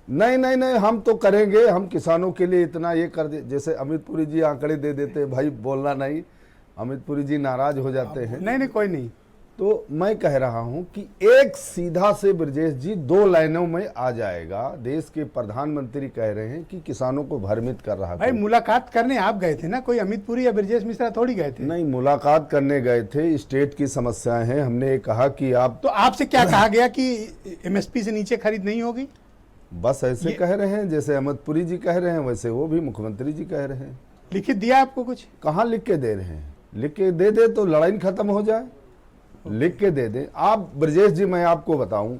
नहीं नहीं नहीं, हम तो करेंगे, हम किसानों के लिए इतना ये कर दे। जैसे अमित पुरी जी आंकड़े दे देते, भाई बोलना नहीं, अमित पुरी जी नाराज हो जाते हैं। नहीं, कोई नहीं। तो मैं कह रहा हूं कि एक सीधा से ब्रजेश जी 2 लाइनों में आ जाएगा। देश के प्रधानमंत्री कह रहे हैं कि किसानों को भ्रमित कर रहा है। भाई मुलाकात करने आप गए थे ना, कोई अमित पुरी या ब्रजेश मिश्रा थोड़ी गए थे? नहीं, मुलाकात करने गए थे, स्टेट की समस्याएं हैं। हमने कहा कि आप, तो आपसे क्या कहा गया कि एमएसपी से नीचे खरीद नहीं होगी? बस ऐसे कह रहे हैं, जैसे अमित पुरी जी कह रहे हैं वैसे वो भी मुख्यमंत्री जी कह रहे हैं। लिखित दिया आपको कुछ? कहाँ लिख के दे रहे हैं? लिख के दे दे तो लड़ाई खत्म हो जाए, लिख के दे दें। आप ब्रजेश जी, मैं आपको बताऊं,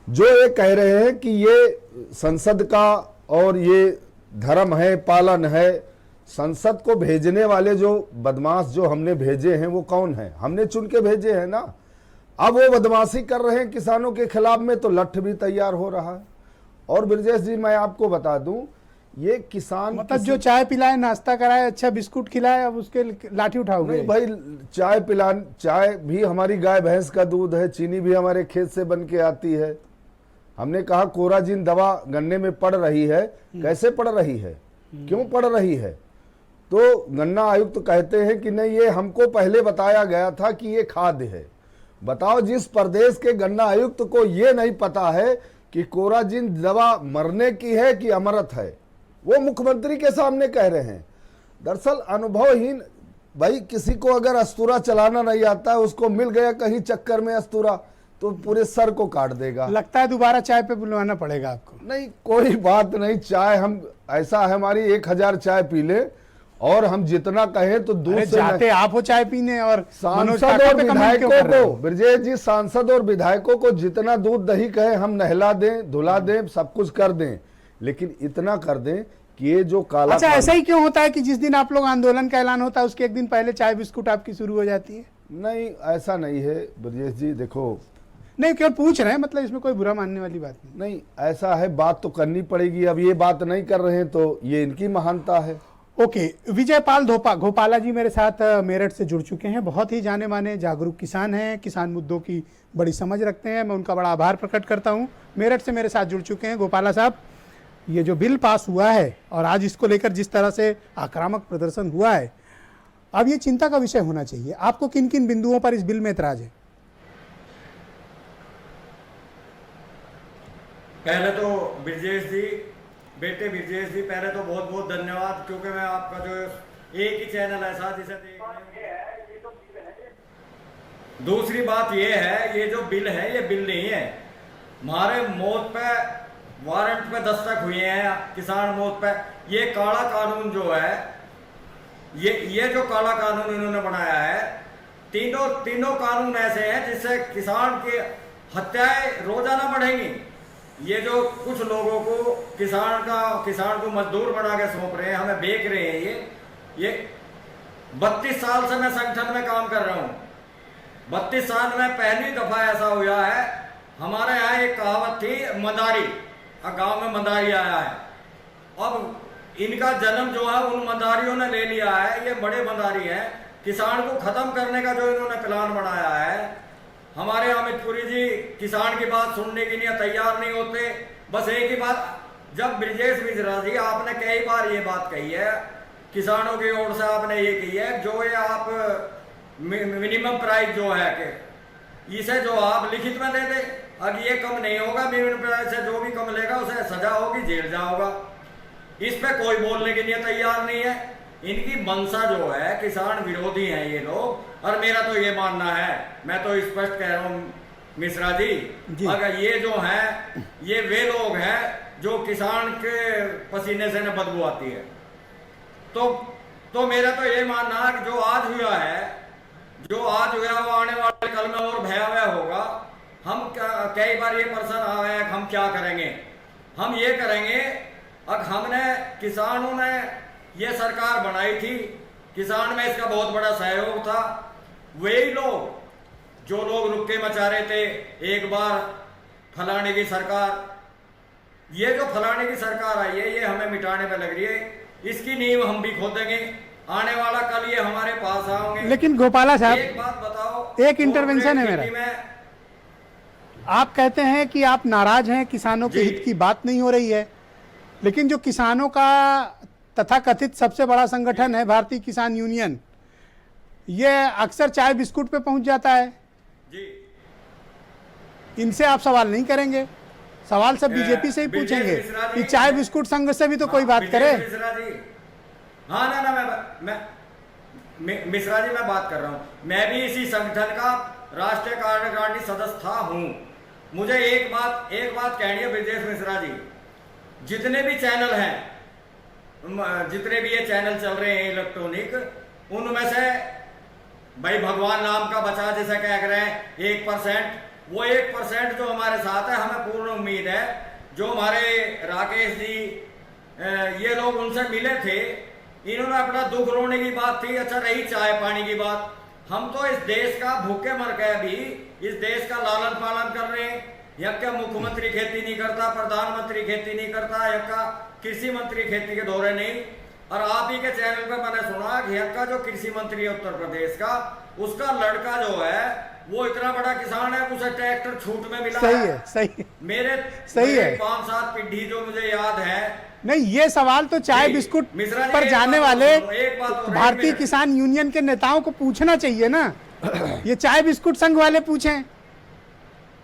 जो ये कह रहे हैं कि ये संसद का और ये धर्म है, पालन है, संसद को भेजने वाले जो बदमाश जो हमने भेजे हैं वो कौन है? हमने चुन के भेजे हैं ना। अब वो बदमाशी कर रहे हैं किसानों के खिलाफ में तो लठ भी तैयार हो रहा है। और ब्रजेश जी, मैं आपको बता दूं, ये किसान मतलब जो चाय पिलाए, नाश्ता कराए, अच्छा बिस्कुट खिलाए, अब उसके लाठी उठाओगे? नहीं भाई, चाय भी हमारी गाय भैंस का दूध है, चीनी भी हमारे खेत से बन के आती है। हमने कहा कोराजिन दवा गन्ने में पड़ रही है, कैसे पड़ रही है, क्यों पड़ रही है? तो गन्ना आयुक्त कहते हैं कि नहीं, ये हमको पहले बताया गया था कि ये खाद्य है। बताओ, जिस प्रदेश के गन्ना आयुक्त को ये नहीं पता है कि कोराजिन दवा मरने की है कि अमृत है, वो मुख्यमंत्री के सामने कह रहे हैं। दरअसल अनुभवहीन, भाई किसी को अगर अस्तूरा चलाना नहीं आता है, उसको मिल गया कहीं चक्कर में अस्तूरा तो पूरे सर को काट देगा। लगता है दोबारा चाय पे बुलवाना पड़ेगा आपको। नहीं, कोई बात नहीं, चाय हम, ऐसा है हमारी 1000 चाय पी ले और हम जितना कहें तो दूध से जाते आप हो चाय पीने और सांसद और विधायकों को, ब्रजेश जी, सांसद और विधायकों को जितना दूध दही कहे हम नहला दें, धुला दें, सब कुछ कर दें, लेकिन इतना कर दें कि ये जो काला। अच्छा, ऐसा ही क्यों होता है कि जिस दिन आप लोग आंदोलन का ऐलान होता है उसके एक दिन पहले चाय बिस्कुट आपकी शुरू हो जाती है? नहीं, ऐसा नहीं है ब्रजेश जी। देखो, नहीं, केवल पूछ रहे हैं, मतलब इसमें कोई बुरा मानने वाली बात नहीं। ऐसा है, बात तो करनी पड़ेगी। अब ये बात नहीं कर रहे हैं तो ये इनकी महानता है। ओके, विजयपाल घोपाला जी मेरे साथ मेरठ से जुड़ चुके हैं। बहुत ही जाने माने जागरूक किसान हैं, किसान मुद्दों की बड़ी समझ रखते हैं। मैं उनका बड़ा आभार प्रकट करता हूं। मेरठ से मेरे साथ जुड़ चुके हैं। गोपाला साहब, ये जो बिल पास हुआ है और आज इसको लेकर जिस तरह से आक्रामक प्रदर्शन हुआ है, अब ये चिंता का विषय होना चाहिए। आपको किन किन बिंदुओं पर इस बिल में एतराज है? पहले तो ब्रजेश जी, बेटे ब्रजेश जी, पहले तो बहुत बहुत धन्यवाद, क्योंकि मैं आपका जो एक ही चैनल ऐसा जिसे देख रहे हैं। दूसरी बात ये है, ये जो बिल है ये बिल नहीं है। हमारे मौत पे वारंट पे दस्तक हुए हैं, किसान मौत पे। ये काला कानून जो है, ये जो काला कानून इन्होंने बनाया है, तीनों कानून ऐसे हैं जिससे किसान की हत्याएं रोजाना बढ़ेंगी। ये जो कुछ लोगों को किसान को मजदूर बना के सौंप रहे हैं, हमें बेच रहे हैं। ये 32 साल से मैं संगठन में काम कर रहा हूं। 32 साल में पहली दफा ऐसा हुआ है। हमारे यहाँ एक कहावत थी, मदारी, गांव में मदारी आया है। अब इनका जन्म जो है उन मदारियों ने ले लिया है। ये बड़े मदारी हैं। किसान को खत्म करने का जो इन्होंने प्लान बनाया है, हमारे अमित पुरी जी किसान की बात सुनने के लिए तैयार नहीं होते। बस एक ही बात, जब ब्रजेश मिश्रा जी आपने कई बार ये बात कही है, किसानों की ओर से आपने ये कही है, जो ये आप मिनिमम प्राइस जो है कि इसे जो आप लिखित में दे दे, अगर ये कम नहीं होगा मिनिमम प्राइस से, जो भी कम लेगा उसे सजा होगी, जेल जाओगा। इस पे कोई बोलने के लिए तैयार नहीं है। इनकी मंशा जो है, किसान विरोधी हैं ये लोग। और मेरा तो ये मानना है, मैं तो स्पष्ट कह रहा हूँ मिश्रा जी, अगर ये जो है ये वे लोग हैं जो किसान के पसीने से न बदबू आती है, तो मेरा तो ये मानना है कि जो आज हुआ है, जो आज हुआ वो आने वाले कल में और भयावह होगा। हम कई बार ये प्रश्न आया है, हम क्या करेंगे? हम ये करेंगे, अब हमने किसानों ने ये सरकार बनाई थी, किसान में इसका बहुत बड़ा सहयोग था। वही लोग जो लोग रुक्के मचा रहे थे, एक बार फलाने की सरकार, ये जो फलाने की सरकार आई है, ये हमें मिटाने में लग रही है। इसकी नींव हम भी खोदेंगे, आने वाला कल ये हमारे पास आओगे। लेकिन गोपाला साहब, एक बात बताओ, एक इंटरवेंशन है मेरा। आप कहते हैं कि आप नाराज हैं, किसानों के हित की बात नहीं हो रही है, लेकिन जो किसानों का तथाकथित सबसे बड़ा संगठन है भारतीय किसान यूनियन, ये अक्सर चाय बिस्कुट पे पहुंच जाता है जी। इनसे आप सवाल नहीं करेंगे? सवाल सब बीजेपी से ही पूछेंगे कि चाय बिस्कुट संघ से भी तो कोई बात करे। मिश्रा जी, हाँ ना मैं मिश्रा जी मैं बात कर रहा हूँ। मैं भी इसी संगठन का राष्ट्रीय कार्यकारिणी सदस्य हूँ। मुझे एक बात कहनी है ब्रजेश मिश्रा जी, जितने भी चैनल हैं, जितने भी ये चैनल चल रहे हैं इलेक्ट्रॉनिक, उनमें से भाई भगवान नाम का बचा जैसा कह रहे हैं 1%, वो 1% जो हमारे साथ है, हमें पूर्ण उम्मीद है। जो हमारे राकेश जी ये लोग उनसे मिले थे, इन्होंने अपना दुख रोने की बात थी। अच्छा रही चाय पानी की बात, हम तो इस देश का भूखे मर गए भी, इस देश का लालन पालन कर रहे हैं। यहाँ का मुख्यमंत्री खेती नहीं करता, प्रधानमंत्री खेती नहीं करता, यहाँ का कृषि मंत्री खेती के दौरे नहीं। और आप ही के चैनल पर मैंने सुना कि यहाँ का जो कृषि मंत्री है उत्तर प्रदेश का, उसका लड़का जो है वो इतना बड़ा किसान है, उसे ट्रैक्टर छूट में मिला। सही है, सही है, मेरे सही है। 5-7 पीढ़ी जो मुझे याद है। नहीं, ये सवाल तो चाय बिस्कुट पर जाने वाले भारतीय किसान यूनियन के नेताओं को पूछना चाहिए ना। ये चाय बिस्कुट संघ वाले पूछें,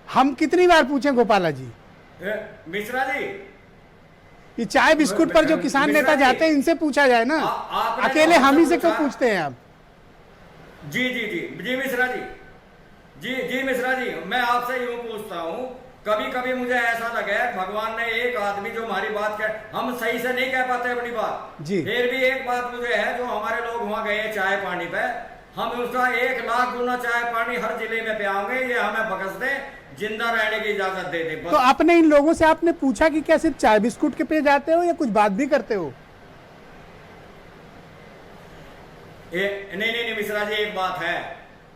हम कितनी बार पूछें गोपाला जी? मिश्रा जी, ये चाय बिस्कुट पर जो किसान नेता जाते हैं, इनसे पूछा जाए ना। अकेले हम ही से क्यों पूछते हैं आप? जी मिश्रा जी, जी मिश्रा जी, मैं आपसे यूं पूछता हूं, कभी कभी मुझे ऐसा लगे भगवान ने एक आदमी जो हमारी बात कह, हम सही से नहीं कह पाते अपनी बात जी। फिर भी एक बात मुझे है, जो हमारे लोग वहां गए चाय पानी पे, हम उसका 1 लाख गुना चाय पानी हर जिले में पियाओगे, ये हमें बख्श दे, जिंदा रहने की इजाजत दे दे। तो अपने इन लोगों से आपने पूछा कि क्या सिर्फ चाय बिस्कुट के पे जाते हो या कुछ बात भी करते हो? नहीं मिश्रा जी, एक बात है,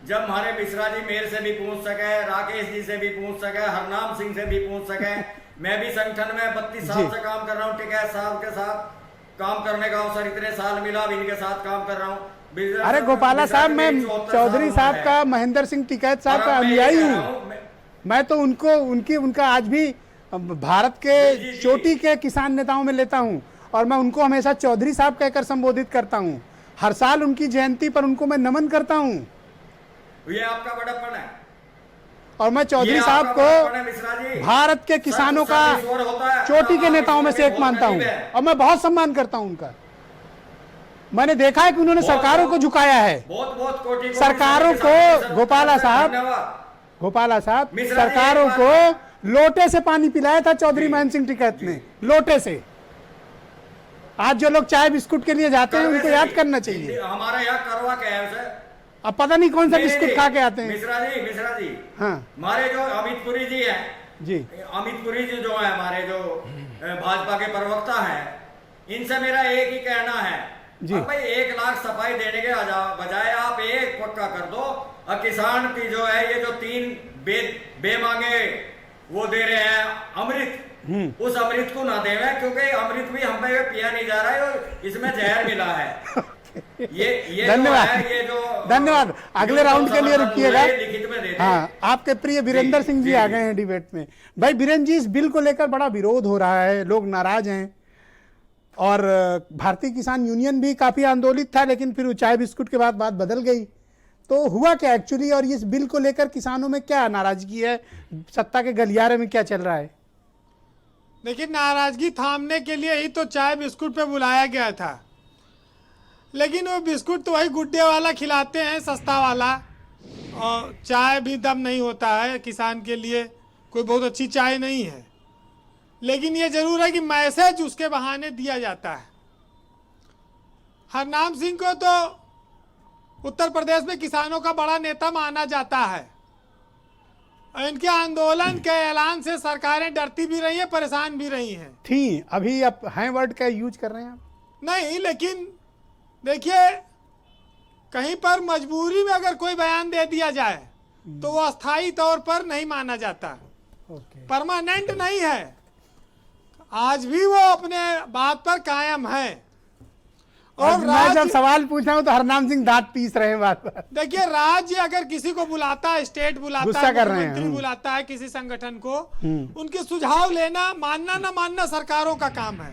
जब हमारे मिश्रा जी मेरे से भी पूछ सके, राकेश जी से भी पूछ सके, हरनाम सिंह से भी पूछ सके, मैं भी संगठन में 32 साल से काम कर रहा हूँ। टिकैत साहब के साथ काम करने का अवसर इतने साल मिला, अब इनके साथ काम कर रहा हूँ। अरे गोपाला साहब, मैं चौधरी साहब का, महेंद्र सिंह टिकैत साहब का अनुयायी हूँ। मैं तो उनका आज भी भारत के चोटी के किसान नेताओं में लेता हूँ, और मैं उनको हमेशा चौधरी साहब कहकर संबोधित करता हूँ। हर साल उनकी जयंती पर उनको मैं नमन करता हूँ। ये आपका बड़प्पन है। और मैं चौधरी साहब को भारत के किसानों का चोटी के नेताओं में से एक मानता हूँ, और मैं बहुत सम्मान करता हूँ उनका। मैंने देखा है कि उन्होंने सरकारों को झुकाया है, सरकारों को, गोपाला साहब सरकारों को लोटे से पानी पिलाया था चौधरी महेंद्र सिंह टिकैत ने, लोटे से। आज जो लोग चाय बिस्कुट के लिए जाते हैं, उनको याद करना चाहिए। हमारा यहाँ करवा क्या है उसे, अब पता नहीं कौन सा बिस्कुट खा के आते हैं। मिश्रा जी, हाँ, हमारे जो अमित पुरी जी हैं जी, अमित पुरी जी जो है हमारे जो भाजपा के प्रवक्ता हैं, इनसे मेरा एक ही कहना है जी, भाई 1 लाख सफाई देने के बजाय आप एक पक्का कर दो, और किसान की जो है ये जो 3 बेमांगे वो दे रहे हैं अमृत, उस अमृत को ना देवे, क्योंकि अमृत भी हम पे पिया नहीं जा रहा है और इसमें जहर मिला है। ये जो है, ये जो धन्यवाद। अगले राउंड के लिए रुकिएगा। लिखित में दे दें। हाँ, आपके प्रिय वीरेंद्र सिंह जी आ गए हैं डिबेट में। भाई वीरेंद्र जी, इस बिल को लेकर बड़ा विरोध हो रहा है, लोग नाराज हैं और भारतीय किसान यूनियन भी काफी आंदोलित था, लेकिन फिर चाय बिस्कुट के बाद बात बदल गई। तो हुआ क्या एक्चुअली, और इस बिल को लेकर किसानों में क्या नाराजगी है, सत्ता के गलियारे में क्या चल रहा है? देखिए, नाराजगी थामने के लिए ही तो चाय बिस्कुट पे बुलाया गया था, लेकिन वो बिस्कुट तो वही गुड्डे वाला खिलाते हैं, सस्ता वाला, और चाय भी दम नहीं होता है। किसान के लिए कोई बहुत अच्छी चाय नहीं है, लेकिन ये जरूर है कि मैसेज उसके बहाने दिया जाता है। हरनाम सिंह को तो उत्तर प्रदेश में किसानों का बड़ा नेता माना जाता है, और इनके आंदोलन के ऐलान से सरकारें डरती भी रही हैं, परेशान भी रही हैं। थी, अभी आप हैं वर्ड का यूज कर रहे हैं आप? नहीं, लेकिन देखिए, कहीं पर मजबूरी में अगर कोई बयान दे दिया जाए तो वो अस्थायी तौर पर नहीं माना जाता, परमानेंट नहीं है। आज भी वो अपने बात पर कायम है। और मैं जब सवाल पूछ रहा हूं तो हरनाम सिंह दांत पीस रहे हैं बात पर। देखिए, राज्य अगर किसी को बुलाता है, स्टेट बुलाता गुस्सा है, कर रहे हैं। मुख्यमंत्री बुलाता है किसी संगठन को, उनके सुझाव लेना, मानना ना मानना सरकारों का काम है।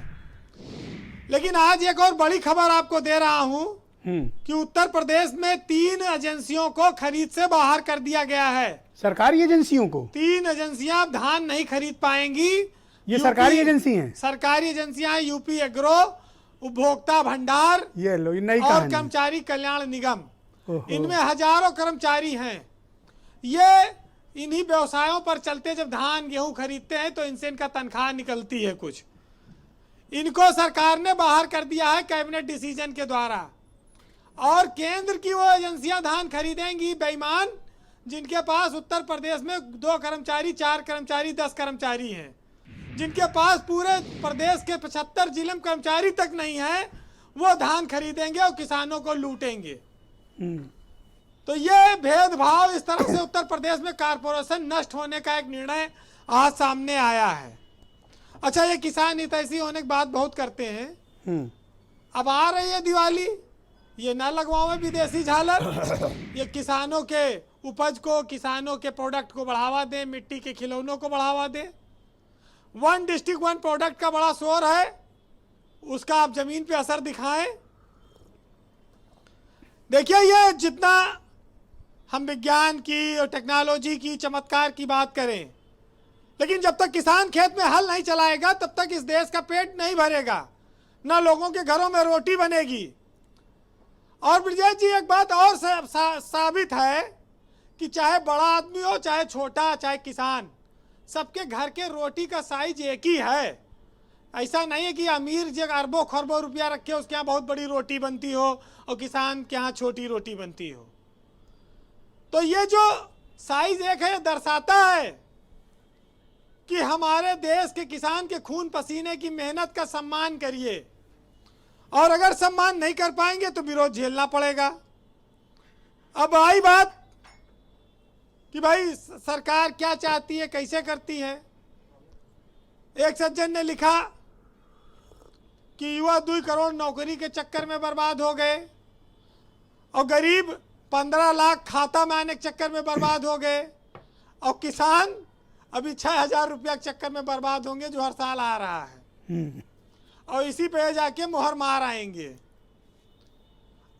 लेकिन आज एक और बड़ी खबर आपको दे रहा हूं कि उत्तर प्रदेश में 3 एजेंसियों को खरीद से बाहर कर दिया गया है। सरकारी एजेंसियों को? 3 एजेंसियां धान नहीं खरीद पाएंगी। ये सरकारी एजेंसी हैं? सरकारी एजेंसियां हैं, यूपी एग्रो, उपभोक्ता भंडार, ये लो, ये नई और कहानी। कर्मचारी कल्याण निगम। इनमें हजारों कर्मचारी हैं। ये इन्हीं व्यवसायों पर चलते, जब धान गेहूं खरीदते हैं तो इनसे इनका तनख्वाह निकलती है कुछ। इनको सरकार ने बाहर कर दिया है कैबिनेट डिसीजन के द्वारा। और केंद्र की वो एजेंसियां धान खरीदेंगी बेईमान, जिनके पास उत्तर प्रदेश में 2 कर्मचारी, 4 कर्मचारी, 10 कर्मचारी हैं, जिनके पास पूरे प्रदेश के 75 जिले में कर्मचारी तक नहीं है, वो धान खरीदेंगे और किसानों को लूटेंगे। तो ये भेदभाव, इस तरह से उत्तर प्रदेश में कारपोरेशन नष्ट होने का एक निर्णय आज सामने आया है। अच्छा, ये किसान हितैषी होने की बात बहुत करते हैं। अब आ रही है दिवाली, ये ना लगवाओ विदेशी झालर, ये किसानों के उपज को, किसानों के प्रोडक्ट को बढ़ावा दे, मिट्टी के खिलौनों को बढ़ावा दे। 1 डिस्ट्रिक्ट 1 प्रोडक्ट का बड़ा शोर है, उसका आप जमीन पे असर दिखाएं। देखिए, ये जितना हम विज्ञान की और टेक्नोलॉजी की, चमत्कार की बात करें, लेकिन जब तक किसान खेत में हल नहीं चलाएगा तब तक इस देश का पेट नहीं भरेगा, ना लोगों के घरों में रोटी बनेगी। और ब्रजेश जी, एक बात और साबित है कि चाहे बड़ा आदमी हो, चाहे छोटा, चाहे किसान, सबके घर के रोटी का साइज एक ही है। ऐसा नहीं है कि अमीर जगह अरबों खरबों रुपया रखे, उसके यहाँ बहुत बड़ी रोटी बनती हो और किसान के यहाँ छोटी रोटी बनती हो। तो ये जो साइज एक है, ये दर्शाता है कि हमारे देश के किसान के खून पसीने की मेहनत का सम्मान करिए, और अगर सम्मान नहीं कर पाएंगे तो विरोध झेलना पड़ेगा। अब आई बात कि भाई सरकार क्या चाहती है, कैसे करती है। एक सज्जन ने लिखा कि युवा 2 करोड़ नौकरी के चक्कर में बर्बाद हो गए, और गरीब 15 लाख खाता में आने के चक्कर में बर्बाद हो गए, और किसान अभी 6,000 रुपया के चक्कर में बर्बाद होंगे, जो हर साल आ रहा है, और इसी पे जाके मुहर मार आएंगे।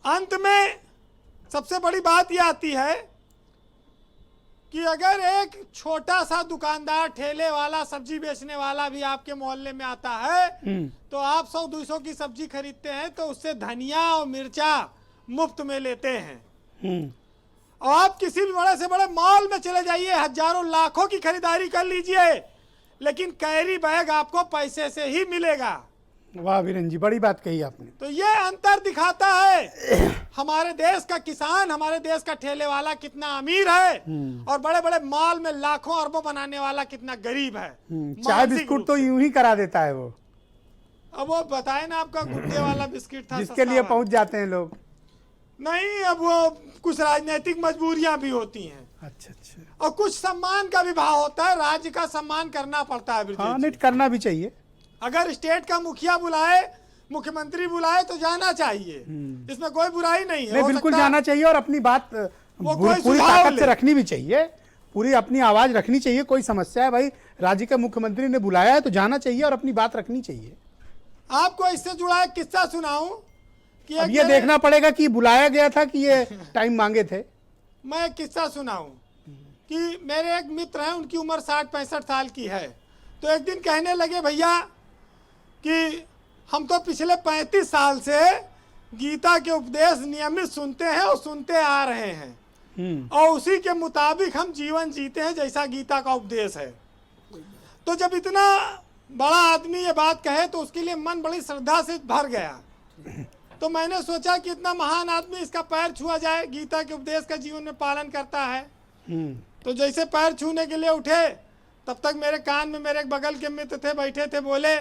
अंत में सबसे बड़ी बात यह आती है कि अगर एक छोटा सा दुकानदार, ठेले वाला, सब्जी बेचने वाला भी आपके मोहल्ले में आता है, तो आप 100-200 की सब्जी खरीदते हैं तो उससे धनिया और मिर्चा मुफ्त में लेते हैं। और आप किसी भी बड़े से बड़े मॉल में चले जाइए, हजारों लाखों की खरीदारी कर लीजिए, लेकिन कैरी बैग आपको पैसे से ही मिलेगा। वाह वीरेंद्र जी, बड़ी बात कही आपने। तो ये अंतर दिखाता है हमारे देश का किसान, हमारे देश का ठेले वाला कितना अमीर है, और बड़े बड़े मॉल में लाखों अरबों बनाने वाला कितना गरीब है। चाय बिस्कुट तो यूं ही करा देता है वो। अब वो बताए ना, आपका गुड्डे वाला बिस्किट था, जिसके लिए पहुंच जाते हैं लोग। नहीं, अब वो कुछ राजनीतिक मजबूरियां भी होती हैं। अच्छा अच्छा। और कुछ सम्मान का भी भाव होता है, राज्य का सम्मान करना पड़ता है। हाँ, नहीं करना भी चाहिए। अगर स्टेट का मुखिया बुलाए मुख्यमंत्री बुलाए तो जाना चाहिए, इसमें कोई बुराई नहीं है। नहीं, हो बिल्कुल सकता है जाना चाहिए और अपनी बात कोई पूरी सुझाव ताकत ले। से रखनी भी चाहिए, पूरी अपनी आवाज रखनी चाहिए। कोई समस्या है भाई, राज्य के मुख्यमंत्री ने बुलाया है तो जाना चाहिए और अपनी बात रखनी चाहिए। आपको इससे जुड़ा एक किस्सा सुनाऊं कि अब एक ये मेरे- देखना पड़ेगा कि बुलाया गया था कि ये टाइम मांगे थे। मैं एक किस्सा सुनाऊं कि मेरे एक मित्र हैं, उनकी उम्र 60-65 साल की है। तो एक दिन कहने लगे, भैया कि हम तो पिछले 35 साल से गीता के उपदेश नियमित सुनते हैं और सुनते आ रहे हैं और उसी के मुताबिक हम जीवन जीते हैं जैसा गीता का उपदेश है। तो जब इतना बड़ा आदमी ये बात कहे तो उसके लिए मन बड़ी श्रद्धा से भर गया। तो मैंने सोचा कि इतना महान आदमी, इसका पैर छुआ जाए, गीता के उपदेश का जीवन में पालन करता है। तो जैसे पैर छूने के लिए उठे तब तक मेरे कान में मेरे एक बगल के मित्र थे, बैठे थे, बोले,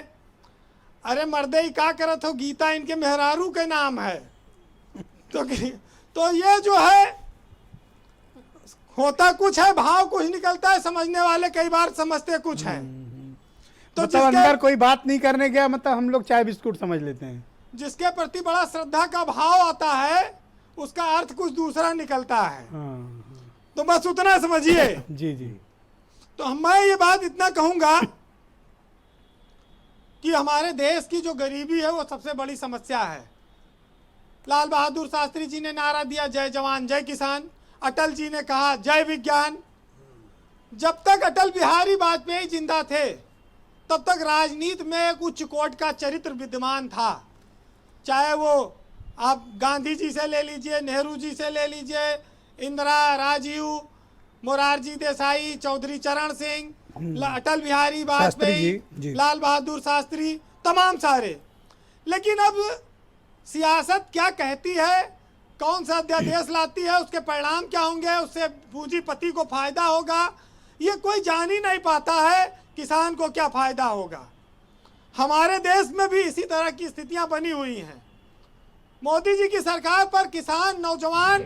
अरे मर्दे ही क्या करत हो, गीता इनके मेहरारू के नाम है। तो ये जो है होता कुछ है, भाव कुछ निकलता है, समझने वाले कई बार समझते कुछ हैं। तो मतलब अंदर कोई बात नहीं करने गया, मतलब हम लोग चाय बिस्कुट समझ लेते हैं। जिसके प्रति बड़ा श्रद्धा का भाव आता है उसका अर्थ कुछ दूसरा निकलता है। तो बस उतना समझिए। जी जी। तो मैं ये बात इतना कहूंगा कि हमारे देश की जो गरीबी है वो सबसे बड़ी समस्या है। लाल बहादुर शास्त्री जी ने नारा दिया, जय जवान जय किसान। अटल जी ने कहा, जय विज्ञान। जब तक अटल बिहारी वाजपेयी जिंदा थे तब तक राजनीति में एक उच्च कोट का चरित्र विद्यमान था। चाहे वो आप गांधी जी से ले लीजिए, नेहरू जी से ले लीजिए, इंदिरा, राजीव, मोरारजी देसाई, चौधरी चरण सिंह, अटल बिहारी वाजपेयी, लाल बहादुर शास्त्री, तमाम सारे। लेकिन अब सियासत क्या कहती है, कौन सा अध्यादेश लाती है, उसके परिणाम क्या होंगे, उससे पूंजीपति को फायदा होगा, ये कोई जान ही नहीं पाता है किसान को क्या फायदा होगा। हमारे देश में भी इसी तरह की स्थितियां बनी हुई हैं। मोदी जी की सरकार पर किसान, नौजवान,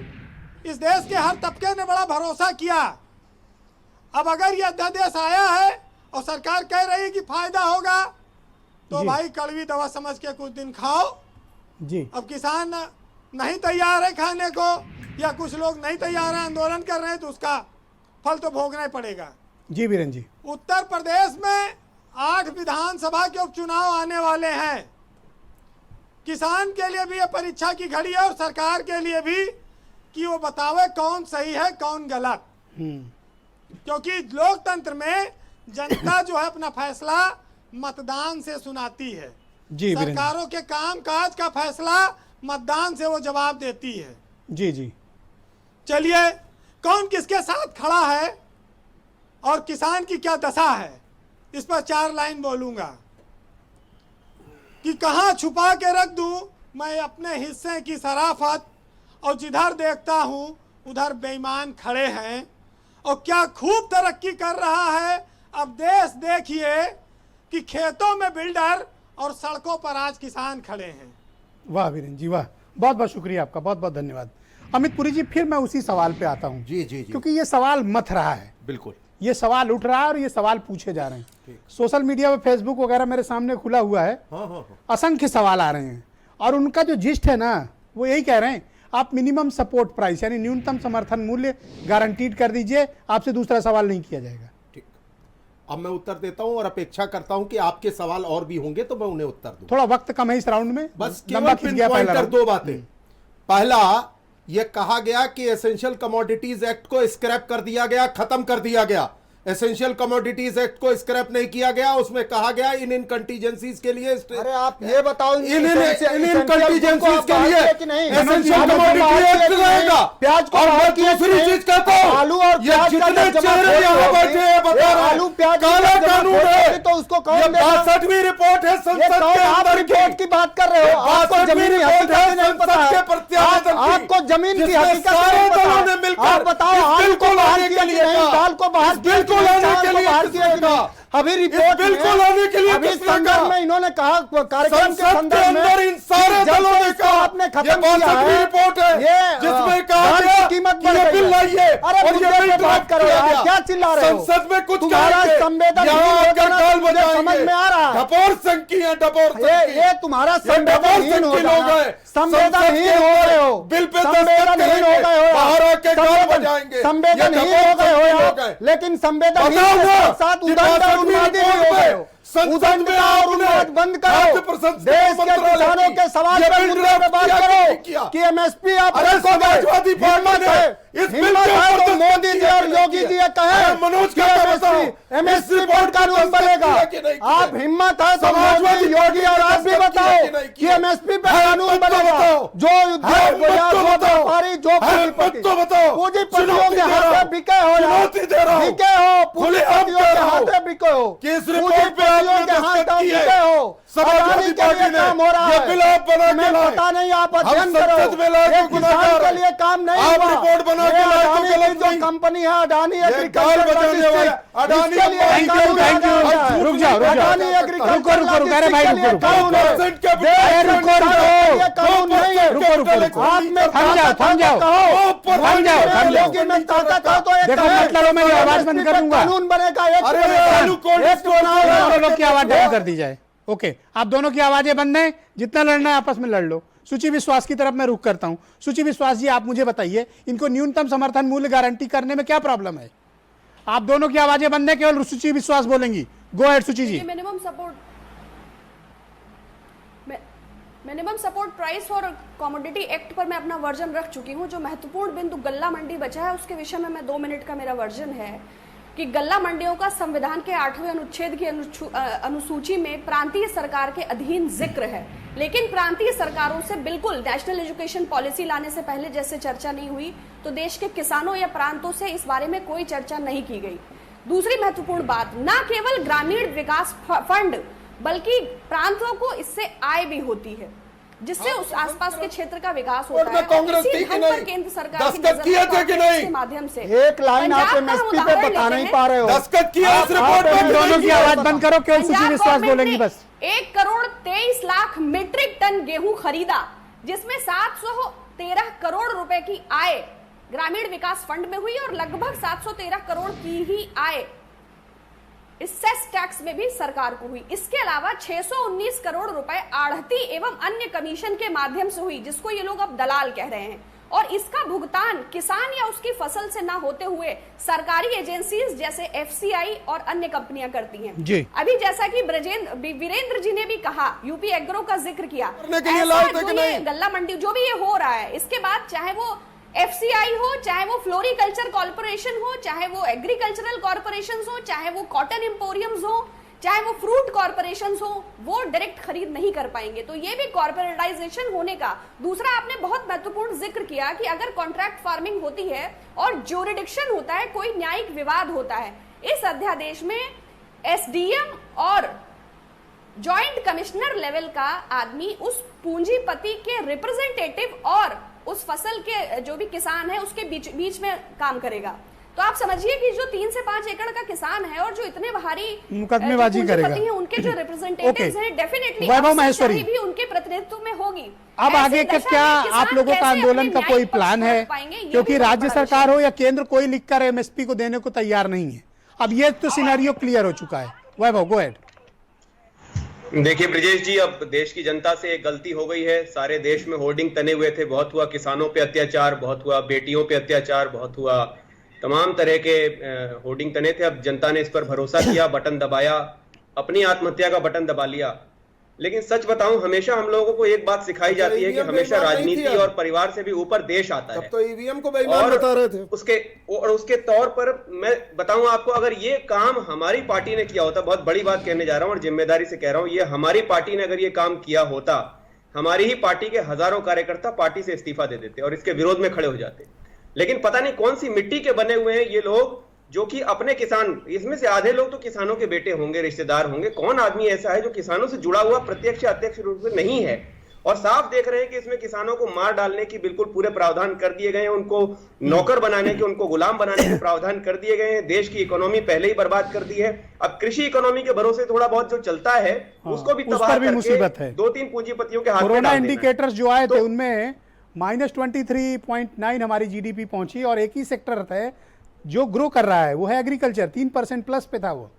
इस देश के हर तबके ने बड़ा भरोसा किया। अब अगर ये अध्यादेश आया है और सरकार कह रही है कि फायदा होगा तो भाई कड़वी दवा समझ के कुछ दिन खाओ जी। अब किसान नहीं तैयार है खाने को या कुछ लोग नहीं तैयार हैं, आंदोलन कर रहे हैं, तो उसका फल तो भोगना ही पड़ेगा। जी बीरेन जी। उत्तर प्रदेश में 8 विधानसभा के उपचुनाव आने वाले हैं। किसान के लिए भी ये परीक्षा की घड़ी है और सरकार के लिए भी कि वो बतावे कौन सही है कौन गलत। क्योंकि लोकतंत्र में जनता जो है अपना फैसला मतदान से सुनाती है। जी सरकारों के काम काज का फैसला मतदान से वो जवाब देती है। जी जी। चलिए, कौन किसके साथ खड़ा है और किसान की क्या दशा है, इस पर 4 लाइन बोलूंगा कि कहाँ छुपा के रख दूं मैं अपने हिस्से की शराफत, और जिधर देखता हूं उधर बेईमान खड़े हैं, और क्या खूब तरक्की कर रहा है अब देश देखिए कि खेतों में बिल्डर और सड़कों पर आज किसान खड़े हैं। वाह बीरेन जी वाह, बहुत बहुत शुक्रिया आपका, बहुत बहुत धन्यवाद। अमित पुरी जी, फिर मैं उसी सवाल पे आता हूँ। जी जी जी। क्योंकि ये सवाल मथ रहा है, बिल्कुल ये सवाल उठ रहा है और ये सवाल पूछे जा रहे हैं। सोशल मीडिया पे, फेसबुक वगैरह मेरे सामने खुला हुआ है। असंख्य सवाल आ रहे हैं और उनका जो जिस्ट है ना, वो यही कह रहे हैं आप मिनिमम सपोर्ट प्राइस यानी न्यूनतम समर्थन मूल्य गारंटीड कर दीजिए, आपसे दूसरा सवाल नहीं किया जाएगा। ठीक, अब मैं उत्तर देता हूं और अपेक्षा करता हूं कि आपके सवाल और भी होंगे तो मैं उन्हें उत्तर दूं। थोड़ा वक्त कम है इस राउंड में, बस लंबा खिंच गया पहला राउंड। 2 बातें। पहला, यह कहा गया कि एसेंशियल कमोडिटीज एक्ट को स्क्रैप कर दिया गया, खत्म कर दिया गया। एसेंशियल कमोडिटीज एक्ट को स्क्रैप नहीं किया गया, उसमें कहा गया इन कंटीजेंसीज के लिए। अरे आप ये बताओ, इन कंटीजेंसीज के लिए एसेंशियल कमोडिटी एक्ट रहेगा। प्याज को और मैं दूसरी चीज कहता हूं, आलू और प्याज जितने चेहरे यहाँ बैठे हैं बता रहे हैं, आलू प्याज काला कानून है, तो उसको कौन ये देगा? 62वीं रिपोर्ट है संसद के आप अंदर रिपोर्ट की बात कर रहे हो, आपको जमीनी हकीकत नहीं पता है, आपको जमीन की हकीकत नहीं पता। आप बताओ, आलू को बाहर किया कि नहीं, दाल को बाहर किया कि नहीं, चावल को बाहर किया कि नहीं? अभी रिपोर्ट बिल्कुल आने के लिए अभी संदर्भ में इन्होंने कहा, कार्यक्रम के संदर्भ में इन सारे दलों ने कहा आपने खत्म ये किया है, रिपोर्ट है ये जिसमें कहा गया कीमत कि ये बिल लाइए, अरे और ये मुद्दे पे इंटरप्ट बात करो किया यार, गया। क्या चिल्ला रहे हो? संसद में कुछ तुम्हारा कहेंगे, संवेदनहीन यहाँ आकर होना गाल मुझे बजाएंगे। समझ में आ रहा है। डपोर संकी है, डपोर ये तुम्हारा संवेदनहीन हो लोग हैं। संवेदनहीन हो गए हो, बिल पे संवेदनहीन हो गए हो, बाहर आके गाल बजाएंगे। संवेदनहीन हो गए हो यार, लेकिन संवेदनहीन बताओ के ना साथ कि उदंड और 62 उन्मादी भी हो रिपोर्ट गए में हो। संसद उदंड में और आपने उन्माद बंद खाद्य करो, प्रसंस्करण देश के मंत्रालय किसानों की के सवाल ये पर बिल मुद्दे पे बात ड्राफ्ट करो किया कि नहीं कि एमएसपी आप अरे रखोगे। समाजवादी पार्टी हिम्मत ने है, इस बिल हिम्मत के है ऊपर तो मोदी जी और दस्तखत योगी किए जी ये कहे अरे मनोज क्या बताओ, एमएसपी इस पर रिपोर्ट कानून पर बनेगा। दस्तखत किया कि नहीं किए? आप हिम्मत है तो समाजवादी मोदी योगी और आप भी दस्तखत किया बताओ कि नहीं कि किए? एमएसपी पर है कानून मत तो बनेगा। बताओ। जो उद्योग जो व्यापारी जो मत तो बताओ। पूंजीपतियों चुनौती के दे रहा हाथ हूं। बिके हो यार, चुनौती दे रहा हूं। बिके हो, खुले आम पूंजीपतियों कह के रहा हूं हाथ बिके हो, कि इस रिपोर्ट पे आपने पूंजीपतियों के हाथ दस्तखत किए। बिके हो। समाजवादी अदानी के पार्टी लिए ने काम हो रहा ये है। बिल आप बना के हमें लाए। पता नहीं, आप हम अध्ययन करो। संसद में लाए ये तो गुनाहगार किसान के हैं। लिए काम नहीं आप हुआ। रिपोर्ट बना के ये लाए तो अदानी गलत की जो नहीं। कंपनी है अडानी ये गाल बजाने वाले Adani Adani thank you, thank you. रुक जाओ, रुक जाओ। अडानी रुको, रुको, रुको, अरे भाई, रुको, रुको। कानून है। 2% के देश रुको, के किसानों रुको। के लिए कानून नहीं है। रुको, रुको, रुको। आप में थम जाओ, थम जाओ। थम जाओ, थम जाओ। लेकिन मैं ताकत है तो एक देखो, कहे, मत लड़ो, मैं ये आवाज बंद एमएसपी पे कर दूंगा। कानून बनेगा, एक अरे बनेगा। चालू कोर्ट एक बनाओ। दोनों लोग की आवाज डाउन कर दी जाए। ओके, आप दोनों की आवाजें बंद हैं, जितना लड़ना है आपस में लड़ लो। सूची विश्वास की तरफ मैं रुख करता हूं। सूची विश्वास जी, आप मुझे बताइए, इनको न्यूनतम समर्थन मूल्य गारंटी करने में क्या प्रॉब्लम है? आप दोनों की आवाजें बंद है, केवल सूची विश्वास बोलेंगी। गो हेड सूची जी। मिनिमम सपोर्ट प्राइस और कमोडिटी एक्ट पर मैं अपना वर्जन रख चुकी हूँ। जो महत्वपूर्ण बिंदु गल्ला मंडी बचा है उसके विषय में मैं 2 मिनट का मेरा वर्जन है कि गल्ला मंडियों का संविधान के 8वें अनुच्छेद की अनुसूची में प्रांतीय सरकार के अधीन जिक्र है, लेकिन प्रांतीय सरकारों से बिल्कुल नेशनल एजुकेशन पॉलिसी लाने से पहले जैसे चर्चा नहीं हुई, तो देश के किसानों या प्रांतों से इस बारे में कोई चर्चा नहीं की गई। दूसरी महत्वपूर्ण बात, ना केवल ग्रामीण विकास फंड बल्कि प्रांतों को इससे आय भी होती है, जिससे उस आसपास के क्षेत्र का विकास होता है। कांग्रेस इसी थी कि धन पर नहीं? केंद्र सरकार की दस्तखत नजर किए थे कि नहीं? के माध्यम से एक लाइन आप पंजाब का हम एमएसपी पे उदाहरण बता लेते नहीं हैं। पा रहे हो। दस्तखत किया इस रिपोर्ट आप में। दोनों की आवाज बंद करो, केवल सूची पंजाब विश्वास गवर्नमेंट बोलेंगी ने बस। 1,23,00,000 मीट्रिक टन गेहूं खरीदा, जिसमें 713 करोड़ रुपए की आय ग्रामीण विकास फंड में हुई और लगभग 713 करोड़ की ही आय इस सेस टैक्स में भी सरकार को हुई। इसके अलावा 619 करोड़ रुपए आढ़ती एवं अन्य कमीशन के माध्यम से हुई, जिसको ये लोग अब दलाल कह रहे हैं, और इसका भुगतान किसान या उसकी फसल से ना होते हुए सरकारी एजेंसीज जैसे एफसीआई और अन्य कंपनियां करती हैं। जी। अभी जैसा कि वीरेंद्र जी ने भी कहा, यूपी एग्रो का जिक्र किया, के लिए ऐसा लाए थे जो कि ये नहीं? गल्ला मंडी जो भी ये हो रहा है, इसके बाद चाहे वो एफसीआई हो, चाहे वो फ्लोरिकल्चर कॉर्पोरेशन हो, चाहे वो एग्रीकल्चरल कॉर्पोरेशन हो, चाहे वो कॉटन इंपोरियम्स हो, चाहे वो फ्रूट कॉर्पोरेशन हो, वो डायरेक्ट खरीद नहीं कर पाएंगे। तो ये भी कॉर्पोरेटाइजेशन होने का। दूसरा, आपने बहुत महत्वपूर्ण जिक्र किया कि अगर कॉन्ट्रैक्ट फार्मिंग होती है और ज्यूरिडिक्शन होता है, कोई न्यायिक विवाद होता है, इस अध्यादेश में एसडीएम और जॉइंट कमिश्नर लेवल का आदमी उस पूंजीपति के रिप्रेजेंटेटिव और उस फसल के जो भी किसान है उसके बीच में काम करेगा। तो आप समझिए कि जो 3 से 5 एकड़ का किसान है और जो इतने भारी मुकदमेबाजी करेगा, हैं, उनके जो रिप्रेजेंटेटिव्स हैं, डेफिनेटली वैभव महेश्वरी भी उनके प्रतिनिधित्व में होगी। अब आगे का क्या आप लोगों का आंदोलन का कोई प्लान है? क्योंकि राज्य सरकार हो या केंद्र, कोई लिखकर एमएसपी को देने को तैयार नहीं है। अब ये तो सिनेरियो क्लियर हो चुका है। वैभव, गो हेड। देखिए ब्रिजेश जी, अब देश की जनता से एक गलती हो गई है। सारे देश में होर्डिंग तने हुए थे, बहुत हुआ किसानों पे अत्याचार, बहुत हुआ बेटियों पे अत्याचार, बहुत हुआ तमाम तरह के होर्डिंग तने थे। अब जनता ने इस पर भरोसा किया, बटन दबाया, अपनी आत्महत्या का बटन दबा लिया। लेकिन सच बताऊं, हमेशा हम लोगों को एक बात सिखाई जाती है कि हमेशा राजनीति और परिवार से भी ऊपर देश आता है। तो ईवीएम को बेईमान बता रहे थे। उसके तौर पर मैं बताऊं आपको, अगर ये काम हमारी पार्टी ने किया होता, बहुत बड़ी बात कहने जा रहा हूं और जिम्मेदारी से कह रहा हूं, ये हमारी पार्टी ने अगर ये काम किया होता, हमारी ही पार्टी के हजारों कार्यकर्ता पार्टी से इस्तीफा दे देते और इसके विरोध में खड़े हो जाते। लेकिन पता नहीं कौन सी मिट्टी के बने हुए हैं ये लोग, जो कि अपने किसान, इसमें से आधे लोग तो किसानों के बेटे होंगे, रिश्तेदार होंगे। कौन आदमी ऐसा है जो किसानों से जुड़ा हुआ प्रत्यक्ष या अप्रत्यक्ष रूप से नहीं है? और साफ देख रहे हैं कि इसमें किसानों को मार डालने की बिल्कुल पूरे प्रावधान कर दिए गए हैं, उनको नौकर बनाने के, उनको गुलाम बनाने के प्रावधान कर दिए गए हैं। देश की इकोनॉमी पहले ही बर्बाद कर दी है। अब कृषि इकोनॉमी के भरोसे थोड़ा बहुत जो चलता है उसको भी तबाह करके मुसीबत है। 2-3 पूंजीपतियों के हाथ में कोरोना डाल देना है। इंडिकेटर्स जो आए थे उनमें -23.9 हमारी जीडीपी पहुंची और एक ही सेक्टर है जो ग्रो कर रहा है वो है एग्रीकल्चर, 3% प्लस पे था वो।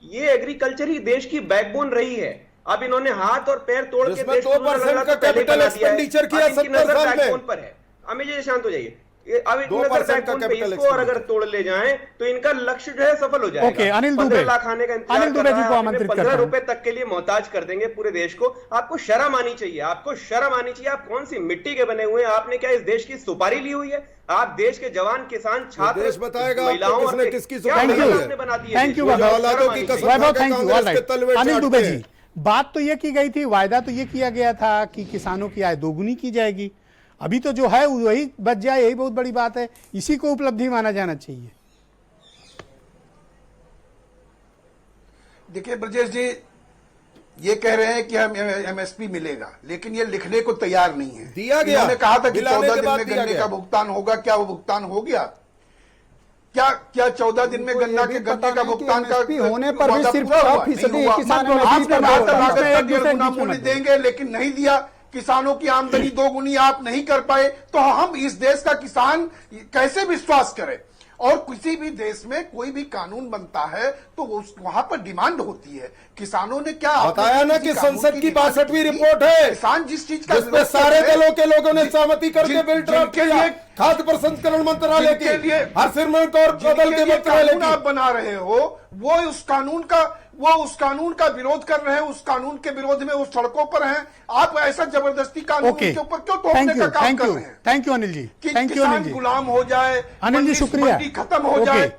ये एग्रीकल्चर ही देश की बैकबोन रही है। अब इन्होंने हाथ और पैर तोड़ के जिसमें देश को 2% का कैपिटल एक्सपेंडिचर किया 70 साल में। बैकबोन पर है। अमित जी शांत हो जाइए। अब इनका बैकबोन पे इसको और अगर तोड़ ले जाएं तो इनका लक्ष्य जो है सफल हो जाएगा। ओके, अनिल दुबे, 15 लाख आने का इंतजार अनिल दुबे जी को आमंत्रित करता 15 हूं। रुपए तक के लिए मोहताज कर देंगे पूरे देश को। आपको शर्म आनी चाहिए, आपको शर्म आनी चाहिए। आप कौन सी मिट्टी के बने हुए हैं? आपने क्या इस देश की सुपारी ली हुई है? आप देश के जवान, किसान, छात्र, देश बताएगा महिलाओं किसने और किसकी क्या सुपारी ली है। आपने बना दी है? थैंक यू देश को? वैभव, वैभव, थैंक यू। कांग्रेस के तलवे अनिल दुबे चाटते जी, बात तो ये की गई थी, वायदा तो ये किया गया था कि किसानों की आय दोगुनी की जाएगी। अभी तो जो है वही बच जाए, यही बहुत बड़ी बात है। इसी को उपलब्धि माना जाना चाहिए। देखिए ब्रजेश जी, ये कह रहे हैं कि हम एमएसपी मिलेगा, लेकिन ये लिखने को तैयार नहीं है। दिया गया, उन्होंने कहा था कि मिलाने 14 के दिन बाद में दिया गन्ने गया। का भुगतान होगा। क्या वो भुगतान हो गया? क्या 14 दिन में गन्ने का भुगतान का MSP होने पर भी वादा सिर्फ पूरा हुआ? 6% नहीं हुआ। किसान आपने MSP पर कहा था होता है। लागत का एक दूसरे 1.5 गुना के बीच में मूल्य मत देंगे, लेकिन नहीं दिया। किसानों की आमदनी 2 गुनी आप नहीं कर पाए, तो हम इस देश का किसान कैसे विश्वास करे? और किसी भी देश में कोई भी कानून बनता है तो वहां पर डिमांड होती है। किसानों ने क्या बताया ना कि संसद की 62वीं रिपोर्ट है, किसान जिस चीज का जिसमें सारे दलों के लोगों ने सहमति करके बिल ड्राफ्ट जिनके किया। लिए खाद्य प्रसंस्करण मंत्रालय जिनके की, लिए हरसिमरत कौर बादल के मंत्रालय कानून की। आप बना रहे हो, वो उस कानून का विरोध कर रहे हैं। उस कानून के विरोध में वो सड़कों पर हैं। आप ऐसा जबरदस्ती कानून ओके, के ऊपर क्यों थोपने का काम कर रहे हैं? थैंक यू अनिल जी, कि थैंक यू अनिल किसान जी। गुलाम हो जाए, अनिल जी शुक्रिया, मंडी खत्म हो जाए।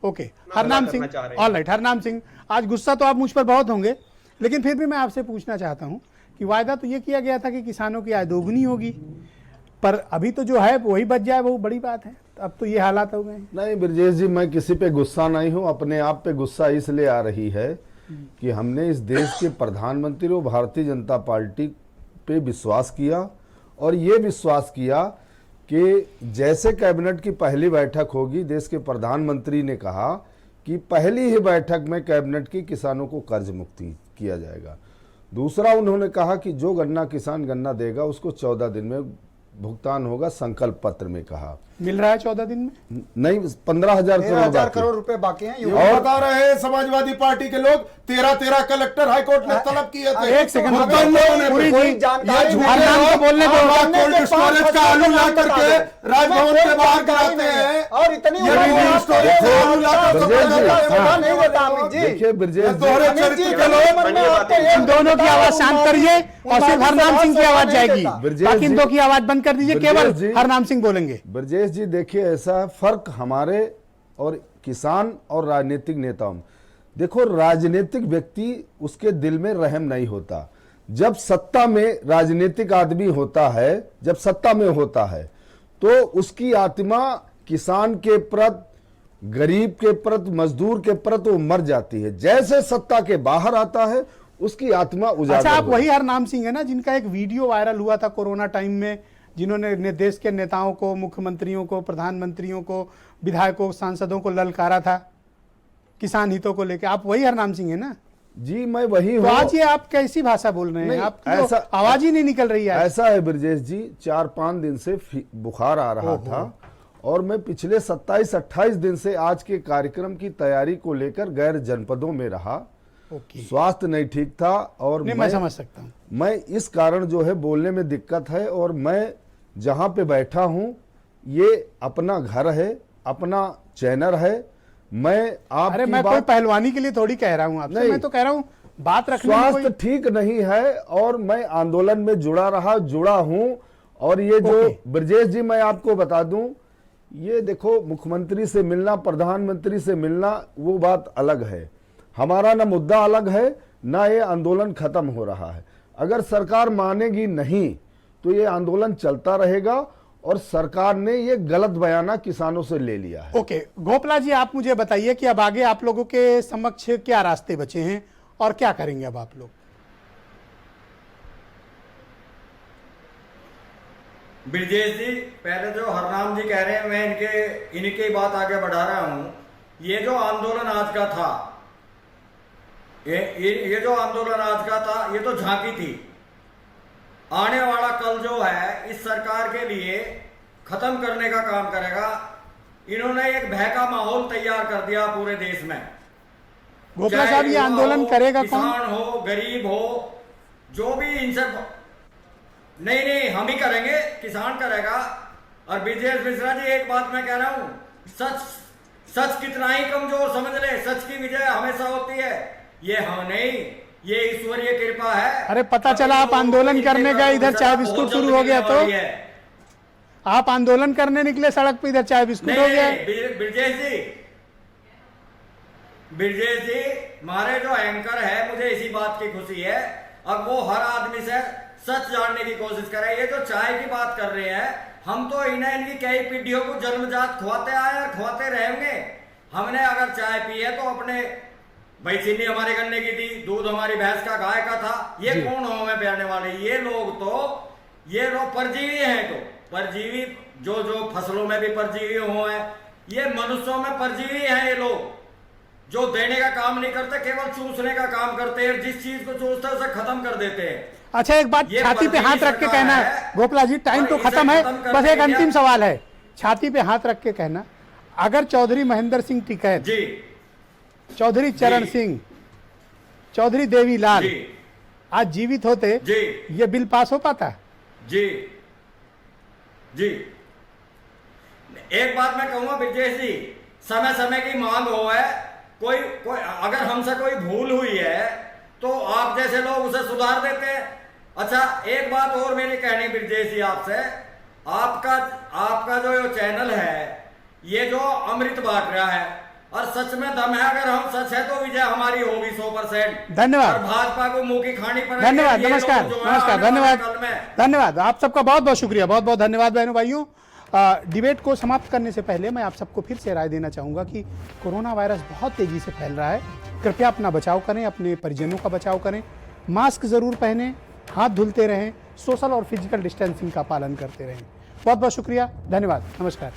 Okay, Harnam Singh, all right. Harnam Singh, आज गुस्सा तो आप मुझ पर बहुत होंगे, लेकिन फिर भी मैं आपसे पूछना चाहता हूं कि वायदा तो ये किया गया था कि किसानों की आय दोगुनी होगी, पर अभी तो जो है वही बच जाए, वो बड़ी बात है। अब तो ये हालात हो गए हैं। नहीं ब्रजेश जी, मैं किसी पे गुस्सा नहीं हूं। अपने आप पे गुस्सा इसलिए आ रही है कि हमने इस देश के प्रधानमंत्री और भारतीय जनता पार्टी पे विश्वास किया, और ये विश्वास किया कि जैसे कैबिनेट की पहली बैठक होगी, देश के प्रधानमंत्री ने कहा कि पहली ही बैठक में कैबिनेट की किसानों को कर्ज मुक्ति किया जाएगा। दूसरा, उन्होंने कहा कि जो गन्ना किसान गन्ना देगा उसको 14 दिन में भुगतान होगा, संकल्प पत्र में कहा। मिल रहा है 14 दिन में? नहीं, 15,000 करोड़ रुपए बाकी हैं। और बता रहे हैं समाजवादी पार्टी के लोग 13 कलेक्टर हाईकोर्ट ने तलब किए थे। एक सेकंड, पूरी कोई जानकारी नहीं। हरनाम को बोलने दो। कोल्ड स्टोरेज का आलू ला करके राजभवन के बाहर गिराते हैं, और इतनी देखिए ब्रजेश जी, इन दोनों की आवाज शांत करिए और सिर्फ हरनाम सिंह की आवाज जाएगी, बाकी इन दो की आवाज बंद कर दीजिए, केवल हरनाम सिंह बोलेंगे। ब्रजेश जी देखिए, ऐसा फर्क हमारे और किसान और राजनीतिक नेताओं में। देखो, राजनीतिक व्यक्ति, उसके दिल में रहम नहीं होता। जब सत्ता में राजनीतिक आदमी होता है, जब सत्ता में होता है, तो उसकी आत्मा किसान के प्रति, गरीब के प्रति, मजदूर के प्रति वो मर जाती है। जैसे सत्ता के बाहर आता है, उसकी आत्मा उजागर। अच्छा, आप वही हरनाम सिंह है ना जिनका एक वीडियो वायरल हुआ था कोरोना टाइम में, जिन्होंने देश के नेताओं को, मुख्यमंत्रियों को, प्रधानमंत्रियों को, विधायकों, सांसदों को ललकारा था किसान हितों को लेकर? आप वही हरनाम सिंह है ना? जी मैं वही हूँ। तो आज ये आप कैसी भाषा बोल रहे हैं? आपकी ऐसा आवाज ही नहीं निकल रही है। ऐसा है ब्रजेश जी, 4-5 दिन से बुखार आ रहा था, और मैं पिछले 27-28 दिन से आज के कार्यक्रम की तैयारी को लेकर गैर जनपदों में रहा। स्वास्थ्य नहीं ठीक था, और मैं समझ सकता हूँ। मैं इस कारण जो है बोलने में दिक्कत है, और मैं जहाँ पे बैठा हूँ ये अपना घर है, अपना चैनल है। मैं कोई पहलवानी के लिए थोड़ी कह रहा हूँ आपसे, मैं तो कह रहा हूँ बात रखने में स्वास्थ्य ठीक नहीं है, और मैं आंदोलन में जुड़ा हूँ। और ये जो ब्रजेश जी, मैं आपको बता दूं, ये देखो, मुख्यमंत्री से मिलना, प्रधानमंत्री से मिलना, वो बात अलग है। हमारा ना मुद्दा अलग है, ना ये आंदोलन खत्म हो रहा है। अगर सरकार मानेगी नहीं तो ये आंदोलन चलता रहेगा, और सरकार ने ये गलत बयाना किसानों से ले लिया है। ओके, गोपला जी, आप मुझे बताइए कि अब आगे आप लोगों के समक्ष क्या रास्ते बचे हैं और क्या करेंगे अब आप लोग? ब्रजेश जी, पहले जो हरनाम जी कह रहे हैं, मैं इनकी बात आगे बढ़ा रहा हूं। ये जो आंदोलन आज का था, ये जो आंदोलन आज का था, ये तो झांकी थी। आने वाला कल जो है इस सरकार के लिए खत्म करने का काम करेगा। इन्होंने एक भय का माहौल तैयार कर दिया पूरे देश में। गोपला साहब, ये आंदोलन करेगा कौन? किसान हो, गरीब हो, जो भी इनसे नहीं हम ही करेंगे, किसान करेगा। और ब्रजेश मिश्रा जी, एक बात मैं कह रहा हूं, सच कितना ही कमजोर समझ ले, सच की विजय हमेशा होती है। ये हम नहीं, ये ईश्वरीय कृपा है। अरे पता चला आप आंदोलन करने गए, इधर चाय बिस्कुट शुरू हो गया, तो आप आंदोलन करने निकले सड़क पे, इधर चाय बिस्कुट हो गया। ब्रजेश जी हमारे जो एंकर है, मुझे इसी बात की खुशी है। अब वो हर आदमी से सच जानने की कोशिश करे। ये जो चाय की बात कर रहे हैं, हम तो इनकी कई पीढ़ियों को जन्मजात खुआते आए और खुआते रहेंगे। हमने अगर चाय पी है तो अपने भाई चीनी हमारे गन्ने की थी, दूध हमारी भैंस का, गाय का था। ये कौन हो हमें पिलाने वाले? ये लोग परजीवी हैं। तो परजीवी जो फसलों में भी परजीवी हो है, ये मनुष्यों में परजीवी हैं। ये लोग जो देने का काम नहीं करते, केवल चूसने का काम करते हैं। जिस चीज को चूसते हैं उसे खत्म कर देते हैं। अच्छा, एक बात छाती पे हाथ रख के कहना है गोपला जी, टाइम तो खत्म है, बस एक अंतिम सवाल है, छाती पे हाथ रख के कहना, अगर चौधरी महेंद्र सिंह टिकैत, चौधरी चरण सिंह, चौधरी देवीलाल आज जीवित होते, ये बिल पास हो पाता? जी एक बात मैं कहूंगा ब्रजेश जी, समय समय की मांग हो है। कोई अगर हमसे कोई भूल हुई है तो आप जैसे लोग उसे सुधार देते हैं। अच्छा, एक बात और मेरी कहनी ब्रजेश जी आपसे, आपका जो चैनल है, ये जो अमृत बांट रहा है, और सच में दम है, अगर हम सच है तो विजय हमारी होगी 100%। धन्यवाद। और भाजपा को मुंह की खानी पड़ेगी। धन्यवाद, नमस्कार, धन्यवाद आपका सबका बहुत बहुत शुक्रिया, बहुत बहुत धन्यवाद बहनों भाइयों। डिबेट को समाप्त करने से पहले मैं आप सबको फिर से राय देना चाहूँगा कि कोरोना वायरस बहुत तेज़ी से फैल रहा है। कृपया अपना बचाव करें, अपने परिजनों का बचाव करें, मास्क ज़रूर पहनें, हाथ धुलते रहें, सोशल और फिजिकल डिस्टेंसिंग का पालन करते रहें। बहुत बहुत शुक्रिया, धन्यवाद, नमस्कार।